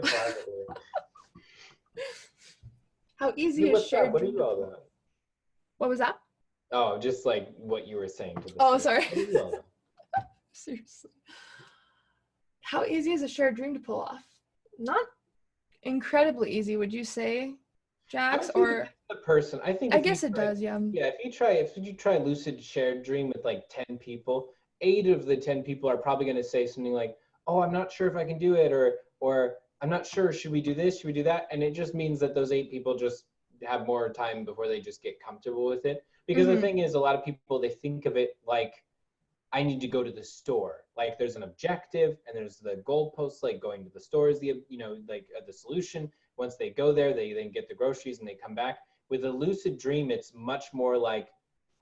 S1: How easy is shared?
S2: What are you all about?
S1: What was that?
S2: Oh, just like what you were saying.
S1: Sorry. Seriously. How easy is a shared dream to pull off? Not incredibly easy, would you say, Jax? Or
S2: the person. I
S1: guess it does, yeah.
S2: Yeah, if you try lucid shared dream with like 10 people, 8 of the 10 people are probably going to say something like, "Oh, I'm not sure if I can do it," or "I'm not sure, should we do this? Should we do that?" And it just means that those 8 people just have more time before they just get comfortable with it. Because the thing is, a lot of people, they think of it like, I need to go to the store. Like there's an objective and there's the goalposts, like going to the store is the solution. Once they go there, they then get the groceries and they come back. With a lucid dream, it's much more like,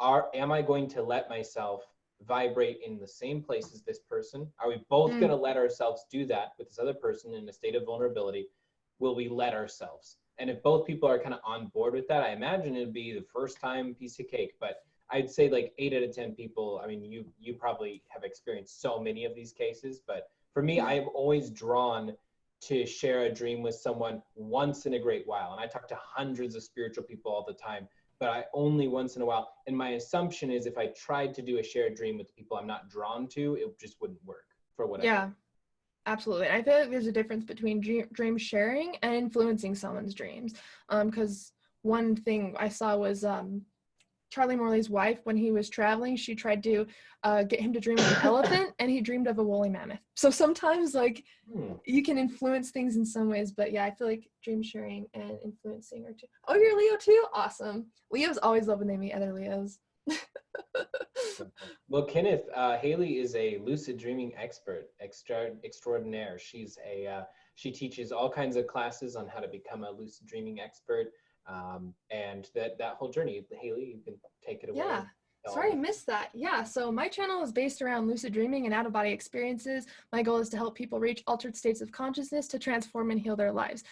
S2: am I going to let myself vibrate in the same place as this person? Are we both going to let ourselves do that with this other person in a state of vulnerability? Will we let ourselves? And if both people are kind of on board with that, I imagine it'd be the first time piece of cake. But I'd say like 8 out of 10 people, I mean, you probably have experienced so many of these cases, but for me, I've always drawn to share a dream with someone once in a great while. And I talk to hundreds of spiritual people all the time, but I only once in a while. And my assumption is if I tried to do a shared dream with people I'm not drawn to, it just wouldn't work for whatever.
S1: Yeah, absolutely. I feel like there's a difference between dream sharing and influencing someone's dreams. Because one thing I saw was Charlie Morley's wife, when he was traveling, she tried to get him to dream of an elephant, and he dreamed of a woolly mammoth. So sometimes, like, you can influence things in some ways, but yeah, I feel like dream sharing and influencing are two. Oh, you're Leo too? Awesome. Leos always love when they meet other Leos.
S2: Well, Kenneth, Haylee is a lucid dreaming expert extraordinaire. She teaches all kinds of classes on how to become a lucid dreaming expert. And that whole journey, Haylee, you can take it away.
S1: Yeah. Sorry, I missed that. Yeah, so my channel is based around lucid dreaming and out-of-body experiences. My goal is to help people reach altered states of consciousness to transform and heal their lives.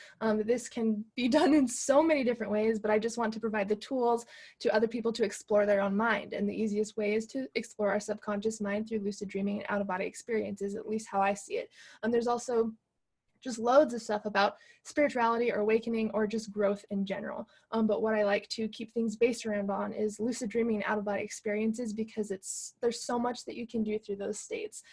S1: This can be done in so many different ways, but I just want to provide the tools to other people to explore their own mind. And the easiest way is to explore our subconscious mind through lucid dreaming and out-of-body experiences, at least how I see it. There's also just loads of stuff about spirituality or awakening or just growth in general. But what I like to keep things based around on is lucid dreaming and out-of-body experiences, because there's so much that you can do through those states.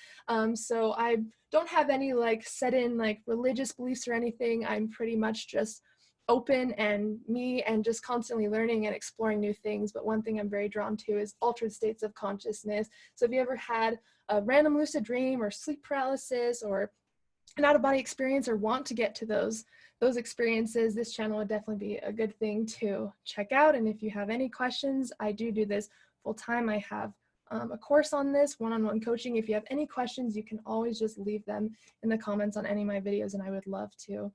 S1: So I don't have any like set in like religious beliefs or anything. I'm pretty much just open and me and just constantly learning and exploring new things. But one thing I'm very drawn to is altered states of consciousness. So if you ever had a random lucid dream or sleep paralysis or an out-of-body experience or want to get to those experiences, this channel would definitely be a good thing to check out. And if you have any questions, I do this full-time. I have a course on this, one-on-one coaching. If you have any questions, you can always just leave them in the comments on any of my videos, and I would love to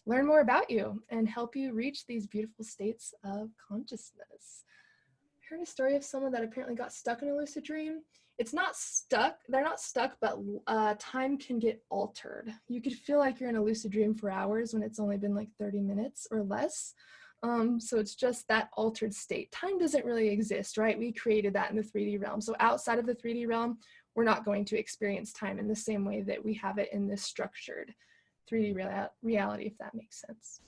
S1: learn more about you and help you reach these beautiful states of consciousness. I heard a story of someone that apparently got stuck in a lucid dream. It's not stuck, they're not stuck, but time can get altered. You could feel like you're in a lucid dream for hours when it's only been like 30 minutes or less. So it's just that altered state. Time doesn't really exist, right? We created that in the 3D realm. So outside of the 3D realm, we're not going to experience time in the same way that we have it in this structured 3D reality, if that makes sense.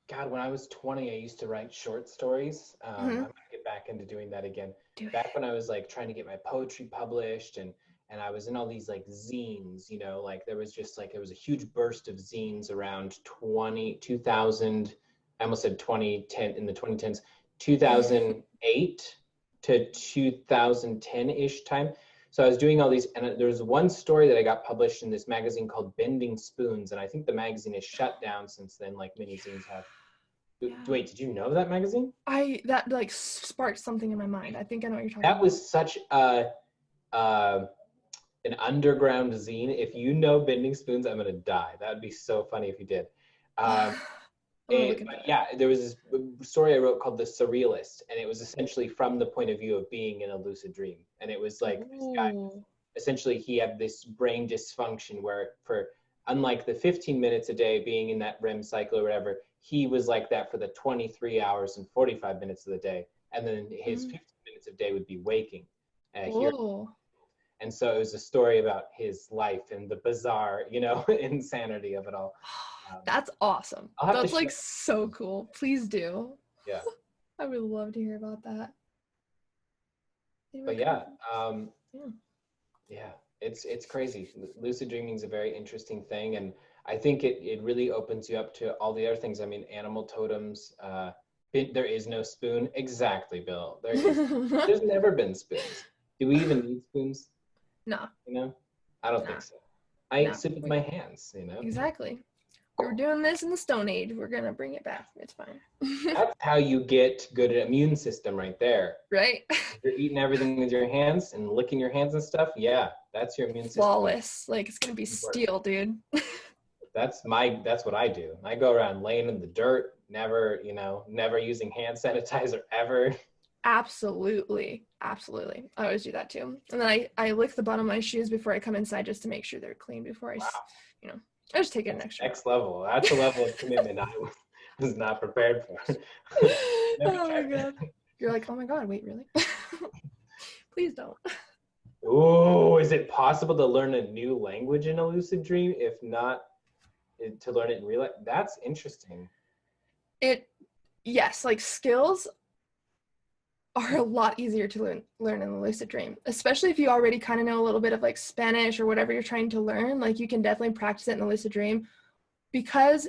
S2: God, when I was 20, I used to write short stories. I'm gonna get back into doing that again. Back when I was like trying to get my poetry published, and I was in all these like zines, you know, like there was a huge burst of zines around 2000. I almost said 2010 in the 2010s, 2008 to 2010-ish time. So I was doing all these, and there was one story that I got published in this magazine called Bending Spoons, and I think the magazine is shut down since then, like many zines have. Yeah. Wait, did you know that magazine?
S1: That like sparked something in my mind. I think I know what you're talking
S2: about.
S1: That
S2: was such an underground zine. If you know Bending Spoons, I'm gonna die. That would be so funny if you did. But yeah, there was this story I wrote called The Surrealist, and it was essentially from the point of view of being in a lucid dream. And it was like this guy, essentially he had this brain dysfunction where unlike the 15 minutes a day being in that REM cycle or whatever, he was like that for the 23 hours and 45 minutes of the day. And then his 15 minutes a day would be waking. And so it was a story about his life and the bizarre, you know, insanity of it all.
S1: That's awesome. That's like so cool. Please do.
S2: Yeah.
S1: I would love to hear about that.
S2: But yeah, it's crazy. Lucid dreaming is a very interesting thing, and I think it really opens you up to all the other things. I mean, animal totems. There is no spoon. Exactly, Bill. There's never been spoons. Do we even need spoons?
S1: No.
S2: You know, I don't think so. I eat soup with my hands. You know.
S1: Exactly. We were doing this in the Stone Age. We're gonna bring it back. It's fine.
S2: That's how you get good at immune system, right there.
S1: Right.
S2: If you're eating everything with your hands and licking your hands and stuff. Yeah, that's your immune system.
S1: Flawless. Like it's gonna be steel, dude.
S2: That's what I do. I go around laying in the dirt, never using hand sanitizer ever.
S1: Absolutely. I always do that too. And then I lick the bottom of my shoes before I come inside just to make sure they're clean before I just take it an extra.
S2: Next level. That's a level of commitment I was not prepared for.
S1: Oh my God. You're like, oh my God, wait, really? Please don't.
S2: Oh, is it possible to learn a new language in a lucid dream? If not, to learn it in real life? That's interesting.
S1: Yes, like skills are a lot easier to learn in the lucid dream, especially if you already kind of know a little bit of like Spanish or whatever you're trying to learn. Like you can definitely practice it in the lucid dream because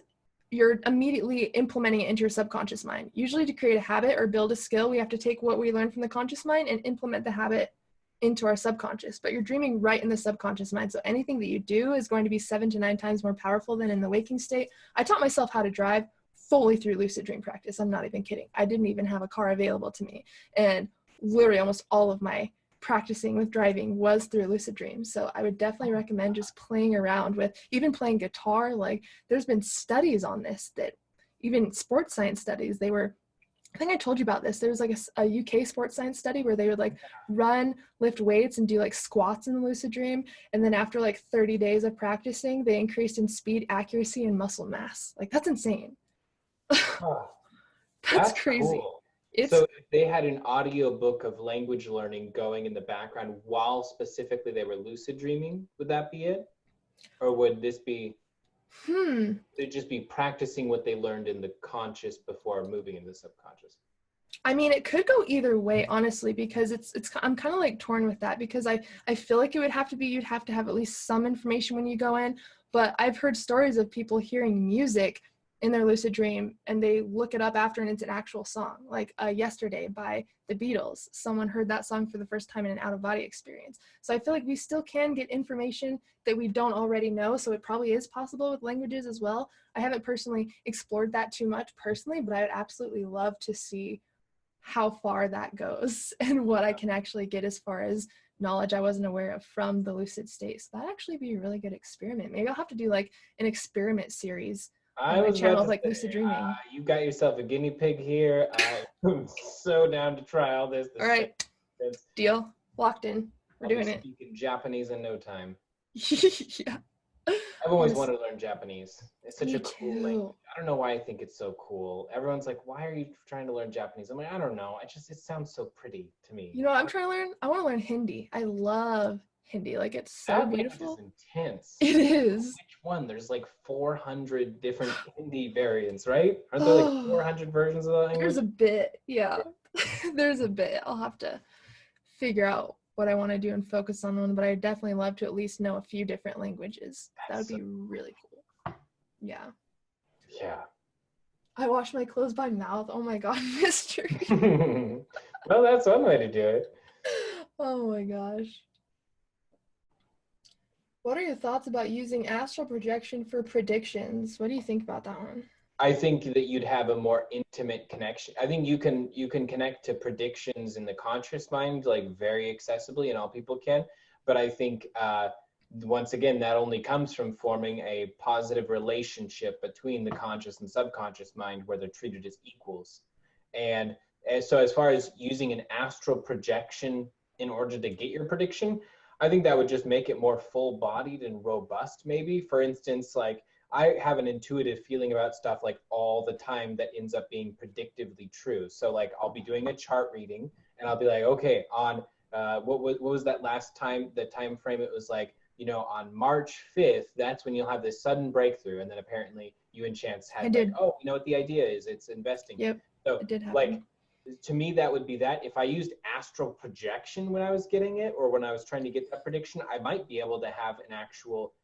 S1: you're immediately implementing it into your subconscious mind. Usually to create a habit or build a skill, we have to take what we learn from the conscious mind and implement the habit into our subconscious, but you're dreaming right in the subconscious mind. So anything that you do is going to be 7 to 9 times more powerful than in the waking state. I taught myself how to drive fully through lucid dream practice. I'm not even kidding. I didn't even have a car available to me. And literally almost all of my practicing with driving was through lucid dreams. So I would definitely recommend just playing around with, even playing guitar. Like there's been studies on this, that even sports science studies, I think I told you about this. There was like a UK sports science study where they would like run, lift weights, and do like squats in the lucid dream. And then after like 30 days of practicing, they increased in speed, accuracy, and muscle mass. Like that's insane.
S2: Huh,
S1: That's
S2: that's
S1: crazy.
S2: cool.
S1: It's,
S2: So if they had an audio book of language learning going in the background while specifically they were lucid dreaming, would that be it? Or would this be, they'd just be practicing what they learned in the conscious before moving into the subconscious?
S1: I mean, it could go either way, honestly, because I'm kind of like torn with that because I feel like it would have to be, you'd have to have at least some information when you go in, but I've heard stories of people hearing music in their lucid dream and they look it up after and it's an actual song. Like Yesterday by the Beatles, someone heard that song for the first time in an out-of-body experience. So I feel like we still can get information that we don't already know, so it probably is possible with languages as well. I haven't personally explored that too much personally, but I would absolutely love to see how far that goes and what I can actually get as far as knowledge I wasn't aware of from the lucid state. So that'd actually be a really good experiment. Maybe I'll have to do like an experiment series on
S2: I
S1: my
S2: was about
S1: channel of
S2: to
S1: like
S2: say,
S1: lucid dreaming.
S2: you got yourself a guinea pig here. I'm so down to try all this.
S1: All
S2: This
S1: right,
S2: sounds,
S1: deal, locked in. We're
S2: I'll be
S1: doing it.
S2: speaking Japanese in no time.
S1: Yeah,
S2: I've always wanted to learn Japanese. It's such
S1: me
S2: a cool language.
S1: too.
S2: I don't know why I think it's so cool. Everyone's like, why are you trying to learn Japanese? I'm like, I don't know. It sounds so pretty to me.
S1: You know what I'm trying to learn? I want to learn Hindi. I love Hindi. Like it's so
S2: That language is
S1: beautiful.
S2: intense.
S1: It is.
S2: Which one? There's like 400 different Hindi variants, right? Aren't there like
S1: Oh,
S2: 400 versions of the
S1: there's
S2: language?
S1: a bit. Yeah, there's a bit. I'll have to figure out what I want to do and focus on one, but I definitely love to at least know a few different languages. That would
S2: That's so,
S1: be really cool. Yeah.
S2: yeah.
S1: I wash my clothes by mouth. Oh my God, mystery.
S2: Well, that's one way to do it.
S1: Oh my gosh. What are your thoughts about using astral projection for predictions? What do you think about that one?
S2: I think that you'd have a more intimate connection. I think you can connect to predictions in the conscious mind like very accessibly, and all people can. But I think once again that only comes from forming a positive relationship between the conscious and subconscious mind, where they're treated as equals. And so, as far as using an astral projection in order to get your prediction, I think that would just make it more full-bodied and robust. Maybe, for instance, like I have an intuitive feeling about stuff like all the time that ends up being predictively true. So like I'll be doing a chart reading and I'll be like, okay, on what was that last time, the time frame? It was like, on March 5th, that's when you'll have this sudden breakthrough. And then apparently you and Chance
S1: I
S2: had like,
S1: did.
S2: oh, what the idea is? It's investing.
S1: Yep,
S2: So
S1: it did
S2: like,
S1: happen.
S2: to me, that would be that. If I used astral projection when I was getting it, or when I was trying to get that prediction, I might be able to have an actual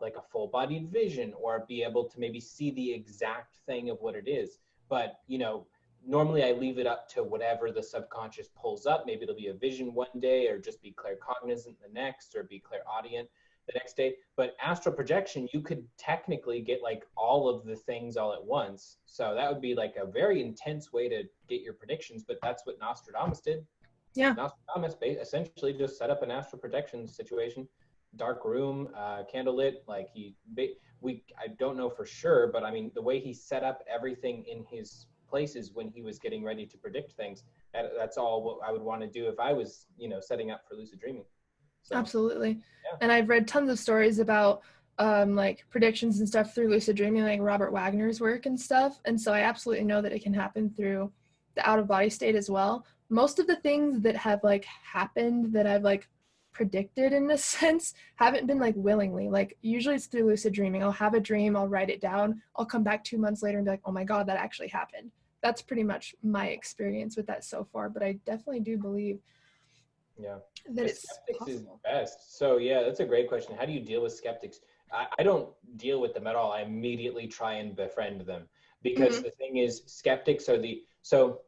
S2: like a full-bodied vision, or be able to maybe see the exact thing of what it is. But normally I leave it up to whatever the subconscious pulls up. Maybe it'll be a vision one day, or just be claircognizant the next, or be clairaudient the next day. But astral projection, you could technically get like all of the things all at once. So that would be like a very intense way to get your predictions. But that's what Nostradamus did.
S1: Yeah.
S2: Nostradamus essentially just set up an astral projection situation, dark room, candlelit. Like I don't know for sure, but I mean the way he set up everything in his places when he was getting ready to predict things, that's all what I would want to do if I was setting up for lucid dreaming. So
S1: Absolutely.
S2: yeah.
S1: And I've read tons of stories about like predictions and stuff through lucid dreaming, like Robert Wagner's work and stuff. And so I absolutely know that it can happen through the out of body state as well. Most of the things that have like happened that I've like predicted in a sense haven't been like willingly. Like usually it's through lucid dreaming. I'll have a dream, I'll write it down, I'll come back 2 months later and be like, oh my God, that actually happened. that's pretty much my experience with that so far, but I definitely do believe
S2: Yeah.
S1: that
S2: The
S1: it's
S2: skeptics is
S1: possible.
S2: best. So yeah, that's a great question. How do you deal with skeptics? I don't deal with them at all. I immediately try and befriend them because
S1: Hmm.
S2: the thing is, skeptics are so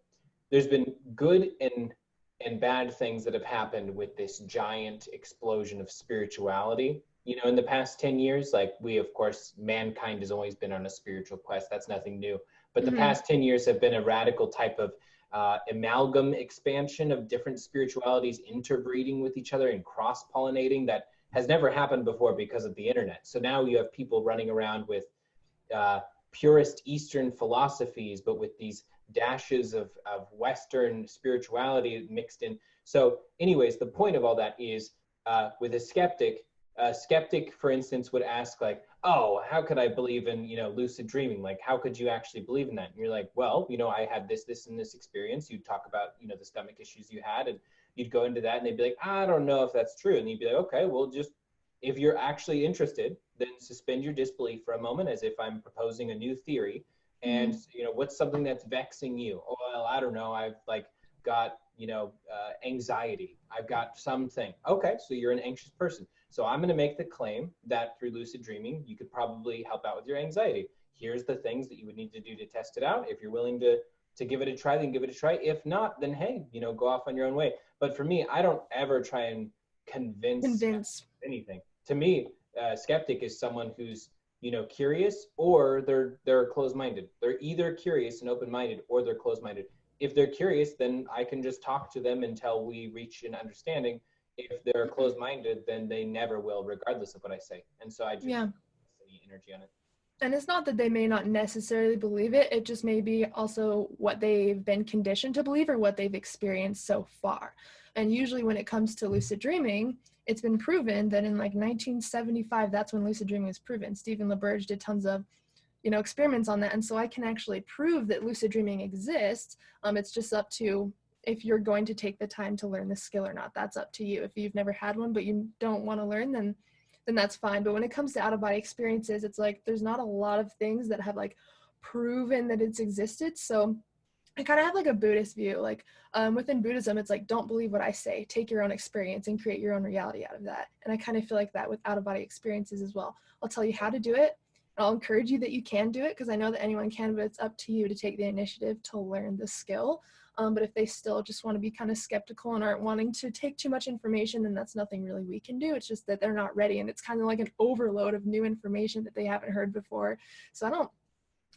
S2: there's been good and bad things that have happened with this giant explosion of spirituality. You know, in the past 10 years, like we, of course, mankind has always been on a spiritual quest. That's nothing new. But the
S1: Hmm.
S2: past 10 years have been a radical type of amalgam expansion of different spiritualities interbreeding with each other and cross pollinating that has never happened before because of the internet. So now you have people running around with uh, purist Eastern philosophies, but with these dashes of Western spirituality mixed in. So, anyways, the point of all that is with a skeptic, for instance, would ask like, "Oh, how could I believe in lucid dreaming? Like, how could you actually believe in that?" And you're like, "Well, I had this, and this experience." You'd talk about the stomach issues you had, and you'd go into that, and they'd be like, "I don't know if that's true," and you'd be like, "Okay, well, just if you're actually interested, then suspend your disbelief for a moment as if I'm proposing a new theory. And,
S1: Hmm.
S2: what's something that's vexing you? Oh, well, I don't know. I've like got, anxiety. I've got something. Okay, so you're an anxious person. So I'm going to make the claim that through lucid dreaming, you could probably help out with your anxiety. Here's the things that you would need to do to test it out. If you're willing to give it a try, then give it a try. If not, then hey, go off on your own way. But for me, I don't ever try and convince
S1: Convince.
S2: anything. To me, a skeptic is someone who's curious or they're closed-minded. They're either curious and open-minded or they're closed-minded. If they're curious, then I can just talk to them until we reach an understanding. If they're
S1: Hmm.
S2: closed-minded, then they never will, regardless of what I say. And so I just
S1: Yeah.
S2: any energy on it.
S1: And it's not that they may not necessarily believe it, it just may be also what they've been conditioned to believe or what they've experienced so far. And usually when it comes to lucid dreaming, it's been proven that in like 1975, that's when lucid dreaming was proven. Stephen LaBerge did tons of experiments on that. And so I can actually prove that lucid dreaming exists. It's just up to if you're going to take the time to learn the skill or not. That's up to you. If you've never had one, but you don't want to learn, then that's fine. But when it comes to out of body experiences, it's like there's not a lot of things that have like proven that it's existed. So I kind of have like a Buddhist view. Like within Buddhism, it's like don't believe what I say. Take your own experience and create your own reality out of that. And I kind of feel like that with out of body experiences as well. I'll tell you how to do it. I'll encourage you that you can do it because I know that anyone can, but it's up to you to take the initiative to learn the skill. But if they still just want to be kind of skeptical and aren't wanting to take too much information, then that's nothing really we can do. It's just that they're not ready, and it's kind of like an overload of new information that they haven't heard before. So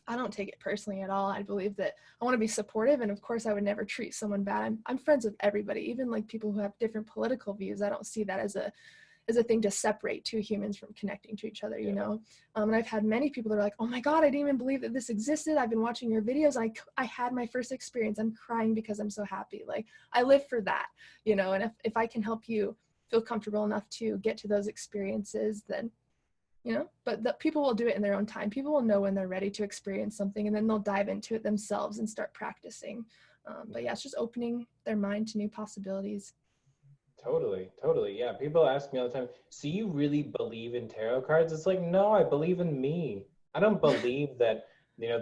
S1: I don't take it personally at all. I believe that I want to be supportive, and of course, I would never treat someone bad. I'm friends with everybody, even like people who have different political views. I don't see that as a thing to separate two humans from connecting to each other, you
S2: Yeah.
S1: know. And I've had many people that are like, "Oh my God, I didn't even believe that this existed. I've been watching your videos. I had my first experience. I'm crying because I'm so happy. Like I live for that, you know. And if I can help you feel comfortable enough to get to those experiences, then but the people will do it in their own time. People will know when they're ready to experience something, and then they'll dive into it themselves and start practicing. But yeah, it's just opening their mind to new possibilities.
S2: Totally, totally. Yeah, people ask me all the time, so you really believe in tarot cards? It's like, no, I believe in me. I don't believe that,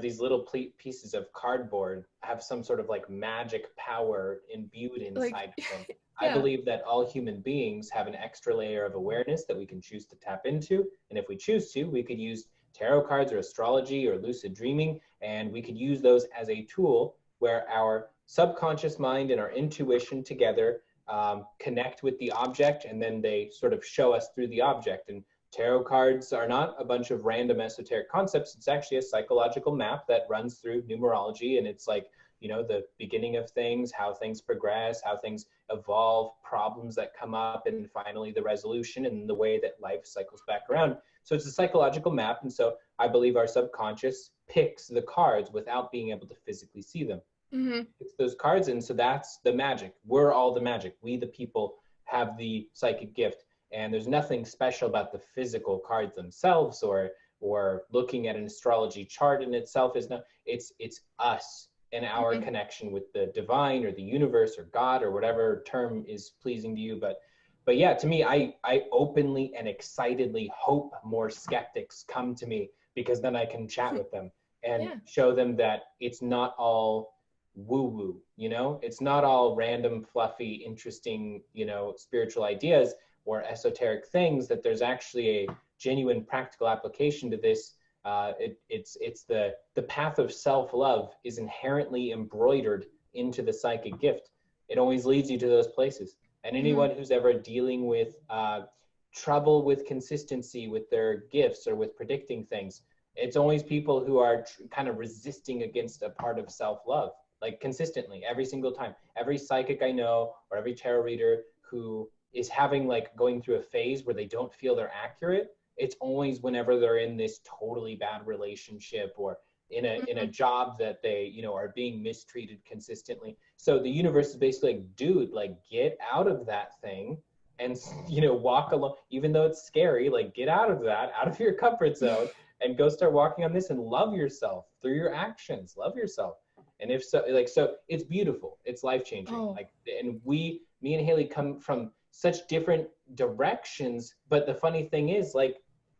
S2: these little pieces of cardboard have some sort of like magic power imbued
S1: Like,
S2: inside of them. I
S1: yeah.
S2: believe that all human beings have an extra layer of awareness that we can choose to tap into. And if we choose to, we could use tarot cards or astrology or lucid dreaming, and we could use those as a tool where our subconscious mind and our intuition together connect with the object, and then they sort of show us through the object. And tarot cards are not a bunch of random esoteric concepts. It's actually a psychological map that runs through numerology, and it's like, the beginning of things, how things progress, how things evolve, problems that come up, and finally the resolution and the way that life cycles back around. So it's a psychological map. And so I believe our subconscious picks the cards without being able to physically see them.
S1: Hmm.
S2: It's those cards. And so that's the magic. We're all the magic. We, the people, have the psychic gift. And there's nothing special about the physical cards themselves or looking at an astrology chart in itself. Is no, it's us and our
S1: Hmm.
S2: connection with the divine or the universe or God or whatever term is pleasing to you. But yeah, to me, I openly and excitedly hope more skeptics come to me because then I can chat with them. and
S1: Yeah.
S2: show them that it's not all woo woo, it's not all random, fluffy, interesting, spiritual ideas or esoteric things, that there's actually a genuine practical application to this. It's the path of self-love is inherently embroidered into the psychic gift. It always leads you to those places. And anyone who's ever dealing with trouble with consistency with their gifts or with predicting things, it's always people who are kind of resisting against a part of self-love, like consistently every single time. Every psychic I know, or every tarot reader who is having like going through a phase where they don't feel they're accurate, it's always whenever they're in this totally bad relationship, or in a job that they are being mistreated consistently. So the universe is basically like, dude, like get out of that thing and walk along, even though it's scary. Like get out of that, out of your comfort zone, and go start walking on this and love yourself through your actions. Love yourself. And if so, like, so it's beautiful, it's life-changing. Like, and me and Haylee come from such different directions, but the funny thing is, like,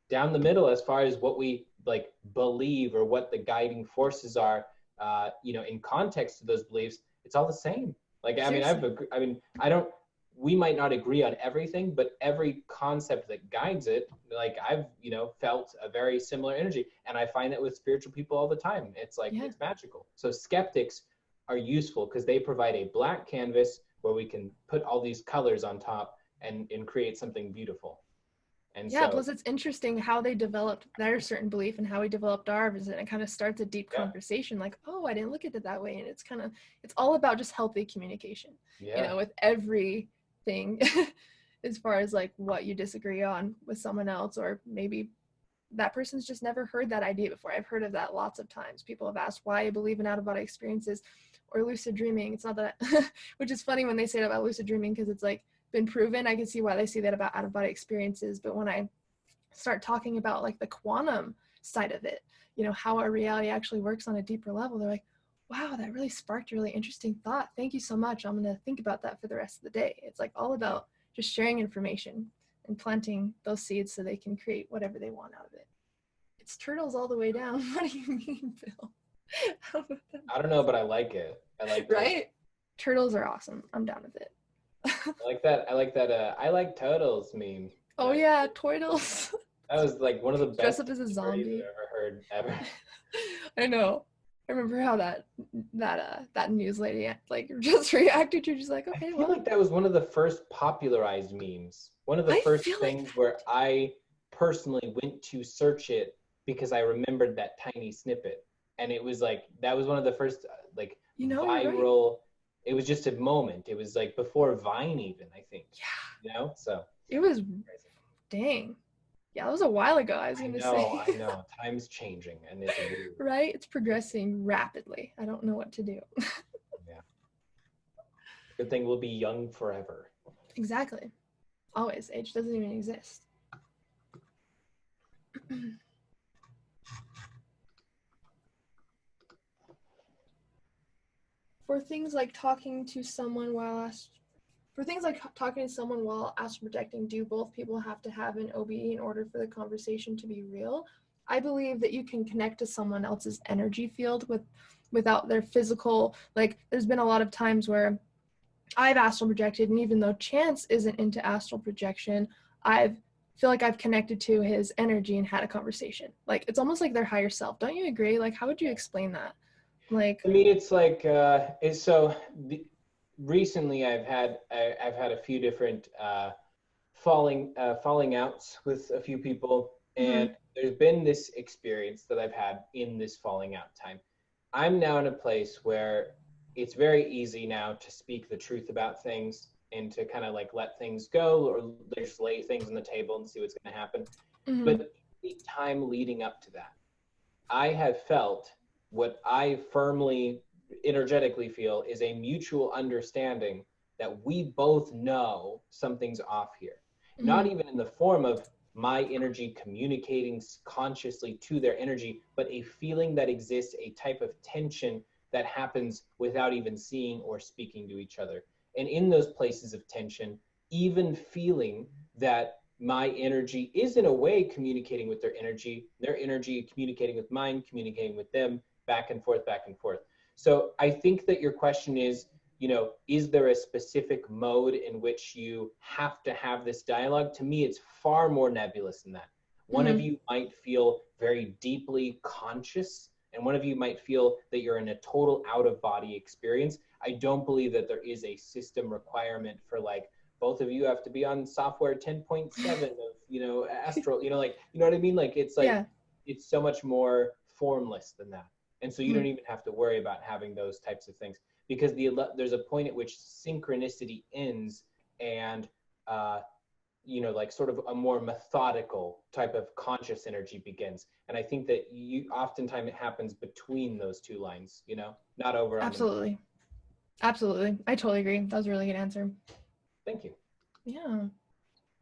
S2: down the middle, as far as what we like believe or what the guiding forces are, in context to those beliefs, it's all the same. Like, I don't, we might not agree on everything, but every concept that guides it, like I've, felt a very similar energy. And I find that with spiritual people all the time. It's like, it's magical. So skeptics are useful because they provide a blank canvas where we can put all these colors on top and create something beautiful. And
S1: plus it's interesting how they developed their certain belief and how we developed ours, and it kind of starts a deep conversation, like, oh, I didn't look at it that way. And it's all about just healthy communication, with everything as far as like what you disagree on with someone else, or maybe that person's just never heard that idea before. I've heard of that lots of times. People have asked why I believe in out-of-body experiences or lucid dreaming. It's not that which is funny when they say that about lucid dreaming, because it's like been proven. I can see why they say that about out-of-body experiences, but when I start talking about like the quantum side of it, how our reality actually works on a deeper level, they're like, wow, that really sparked a really interesting thought. Thank you so much. I'm going to think about that for the rest of the day. It's like all about just sharing information and planting those seeds so they can create whatever they want out of it. It's turtles all the way down. What do you mean, Bill?
S2: I don't know, but I like it. I like it.
S1: Right? Turtles are awesome. I'm down with it.
S2: I like that. I like turtles meme.
S1: Oh yeah, turtles.
S2: That was like one of the best
S1: Dress up as a zombie
S2: I've ever heard ever.
S1: I know. I remember how that news lady like just reacted to. She's like, okay,
S2: I feel like that was one of the first popularized memes. One of the first things where I personally went to search it because I remembered that tiny snippet, and it was like that was one of the first viral. Right. It was just a moment. It was like before Vine even, I think. Yeah. So
S1: it was crazy. Dang. Yeah, that was a while ago. I was going to say.
S2: I know. Time's changing, and it's weird.
S1: Right? It's progressing rapidly. I don't know what to do.
S2: Yeah. Good thing we'll be young forever.
S1: Exactly. Always. Age doesn't even exist. For things like talking to someone while astral projecting, do both people have to have an OBE in order for the conversation to be real? I believe that you can connect to someone else's energy field without their physical, like there's been a lot of times where I've astral projected, and even though Chance isn't into astral projection, I feel like I've connected to his energy and had a conversation. Like it's almost like their higher self. Don't you agree? Like how would you explain that? Like,
S2: I mean, it's like recently I've had a few different falling outs with a few people, and there's been this experience that I've had in this falling out time. I'm now in a place where it's very easy now to speak the truth about things and to kind of like let things go, or just lay things on the table and see what's going to happen. But the time leading up to that, I have felt what I firmly, energetically feel is a mutual understanding that we both know something's off here. Not even in the form of my energy communicating consciously to their energy, but a feeling that exists, a type of tension that happens without even seeing or speaking to each other. And in those places of tension, even feeling that my energy is in a way communicating with their energy communicating with mine, communicating with them, back and forth, back and forth. So I think that your question is, is there a specific mode in which you have to have this dialogue? To me, it's far more nebulous than that. One of you might feel very deeply conscious, and one of you might feel that you're in a total out-of-body experience. I don't believe that there is a system requirement for like, both of you have to be on software 10.7 of, astral, like, you know what I mean? Like, it's like,
S1: Yeah.
S2: it's so much more formless than that. And so you don't even have to worry about having those types of things, because there's a point at which synchronicity ends and, like sort of a more methodical type of conscious energy begins. And I think that oftentimes it happens between those two lines, not over on
S1: Absolutely. Absolutely. I totally agree. That was a really good answer.
S2: Thank you.
S1: Yeah.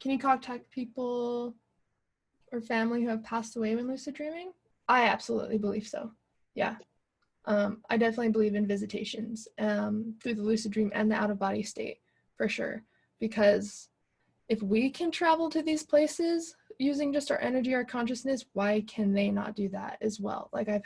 S1: Can you contact people or family who have passed away when lucid dreaming? I absolutely believe so. Yeah. I definitely believe in visitations through the lucid dream and the out-of-body state, for sure. Because if we can travel to these places using just our energy, our consciousness, why can they not do that as well? Like I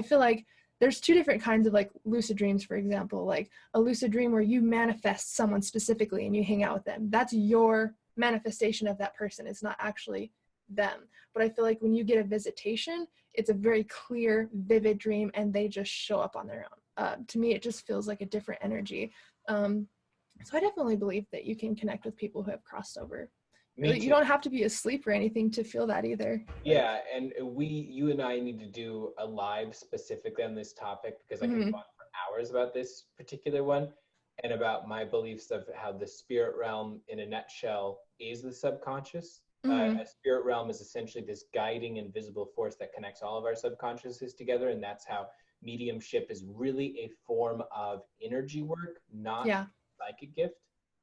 S1: feel like there's two different kinds of like lucid dreams, for example, like a lucid dream where you manifest someone specifically and you hang out with them. That's your manifestation of that person. It's not actually them. But I feel like when you get a visitation, it's a very clear, vivid dream and they just show up on their own. To me, it just feels like a different energy. So I definitely believe that you can connect with people who have crossed over. You don't have to be asleep or anything to feel that either.
S2: Yeah, and you and I need to do a live specifically on this topic, because I can talk for hours about this particular one and about my beliefs of how the spirit realm in a nutshell is the subconscious. A spirit realm is essentially this guiding invisible force that connects all of our subconsciouses together, and that's how mediumship is really a form of energy work, not psychic gift.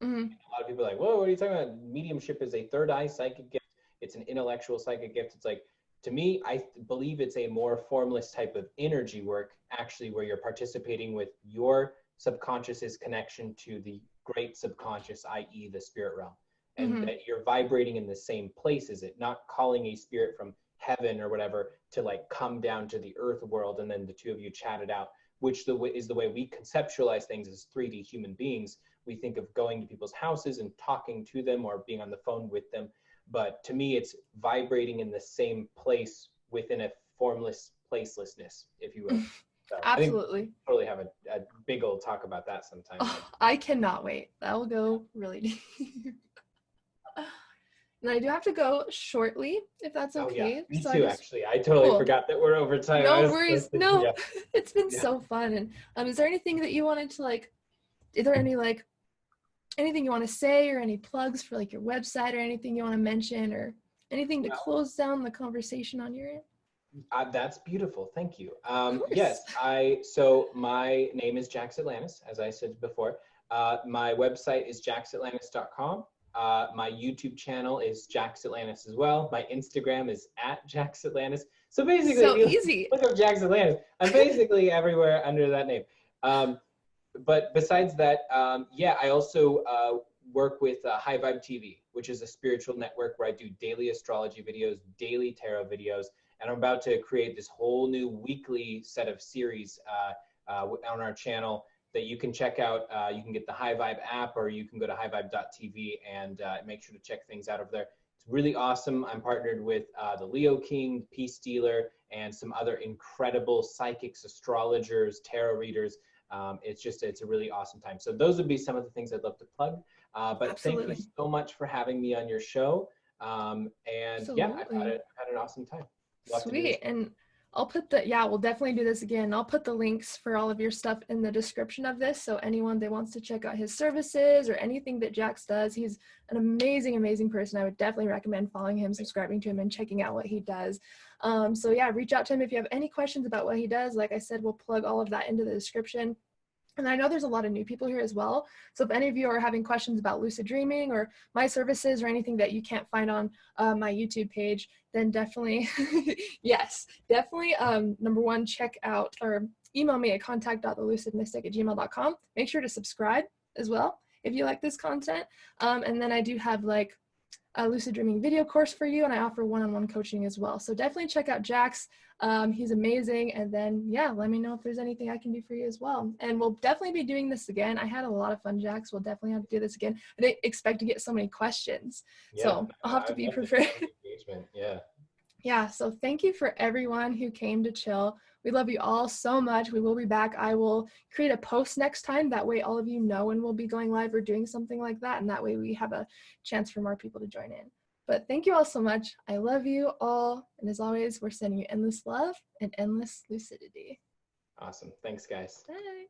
S2: A lot of people are like, whoa, what are you talking about? Mediumship is a third eye psychic gift. It's an intellectual psychic gift. It's like, to me, I believe it's a more formless type of energy work, actually, where you're participating with your subconscious's connection to the great subconscious, i.e. the spirit realm. And that you're vibrating in the same place as it, not calling a spirit from heaven or whatever to like come down to the earth world and then the two of you chat it out, which is the way we conceptualize things as 3D human beings. We think of going to people's houses and talking to them or being on the phone with them. But to me, it's vibrating in the same place within a formless placelessness, if you will. So
S1: Absolutely.
S2: I think we'll totally have a big old talk about that sometime.
S1: Oh, I cannot wait. That will go really deep. And I do have to go shortly, if that's okay.
S2: Oh, yeah. Me too, actually. I totally forgot that we're over time.
S1: No worries. No, it's been so fun. And is there anything that you wanted to like, is there any like, anything you want to say or any plugs for like your website or anything you want to mention or anything to close down the conversation on your end?
S2: That's beautiful. Thank you. Yes, so my name is Jax Atlantis, as I said before. My website is jaxatlantis.com. My YouTube channel is Jax Atlantis as well. My Instagram is @Jax Atlantis. So basically,
S1: so easy.
S2: Look up Jax Atlantis. I'm basically everywhere under that name. But besides that, I also work with High Vibe TV, which is a spiritual network where I do daily astrology videos, daily tarot videos, and I'm about to create this whole new weekly set of series on our channel that you can check out. You can get the High Vibe app, or you can go to highvibe.tv and make sure to check things out over there. It's really awesome. I'm partnered with the Leo King, Peace Dealer, and some other incredible psychics, astrologers, tarot readers. It's a really awesome time. So those would be some of the things I'd love to plug. But Absolutely. Thank you so much for having me on your show. I've had an awesome time.
S1: Sweet. And I'll put we'll definitely do this again. I'll put the links for all of your stuff in the description of this. So anyone that wants to check out his services or anything that Jax does, he's an amazing, amazing person. I would definitely recommend following him, subscribing to him, and checking out what he does. Reach out to him if you have any questions about what he does. Like I said, we'll plug all of that into the description. And I know there's a lot of new people here as well. So if any of you are having questions about lucid dreaming or my services or anything that you can't find on my YouTube page, then definitely, number one, check out or email me at contact.thelucidmystic@gmail.com. Make sure to subscribe as well if you like this content. And then I do have like a Lucid Dreaming video course for you, and I offer one-on-one coaching as well. So definitely check out Jax. He's amazing. And then, yeah, let me know if there's anything I can do for you as well. And we'll definitely be doing this again. I had a lot of fun, Jax. We'll definitely have to do this again. I didn't expect to get so many questions.
S2: Yeah,
S1: So I'll have to
S2: I'd
S1: be
S2: love to
S1: prepared.
S2: have engagement. Yeah.
S1: Yeah, so thank you for everyone who came to chill. We love you all so much. We will be back. I will create a post next time. That way all of you know when we'll be going live or doing something like that. And that way we have a chance for more people to join in. But thank you all so much. I love you all. And as always, we're sending you endless love and endless lucidity.
S2: Awesome. Thanks, guys.
S1: Bye.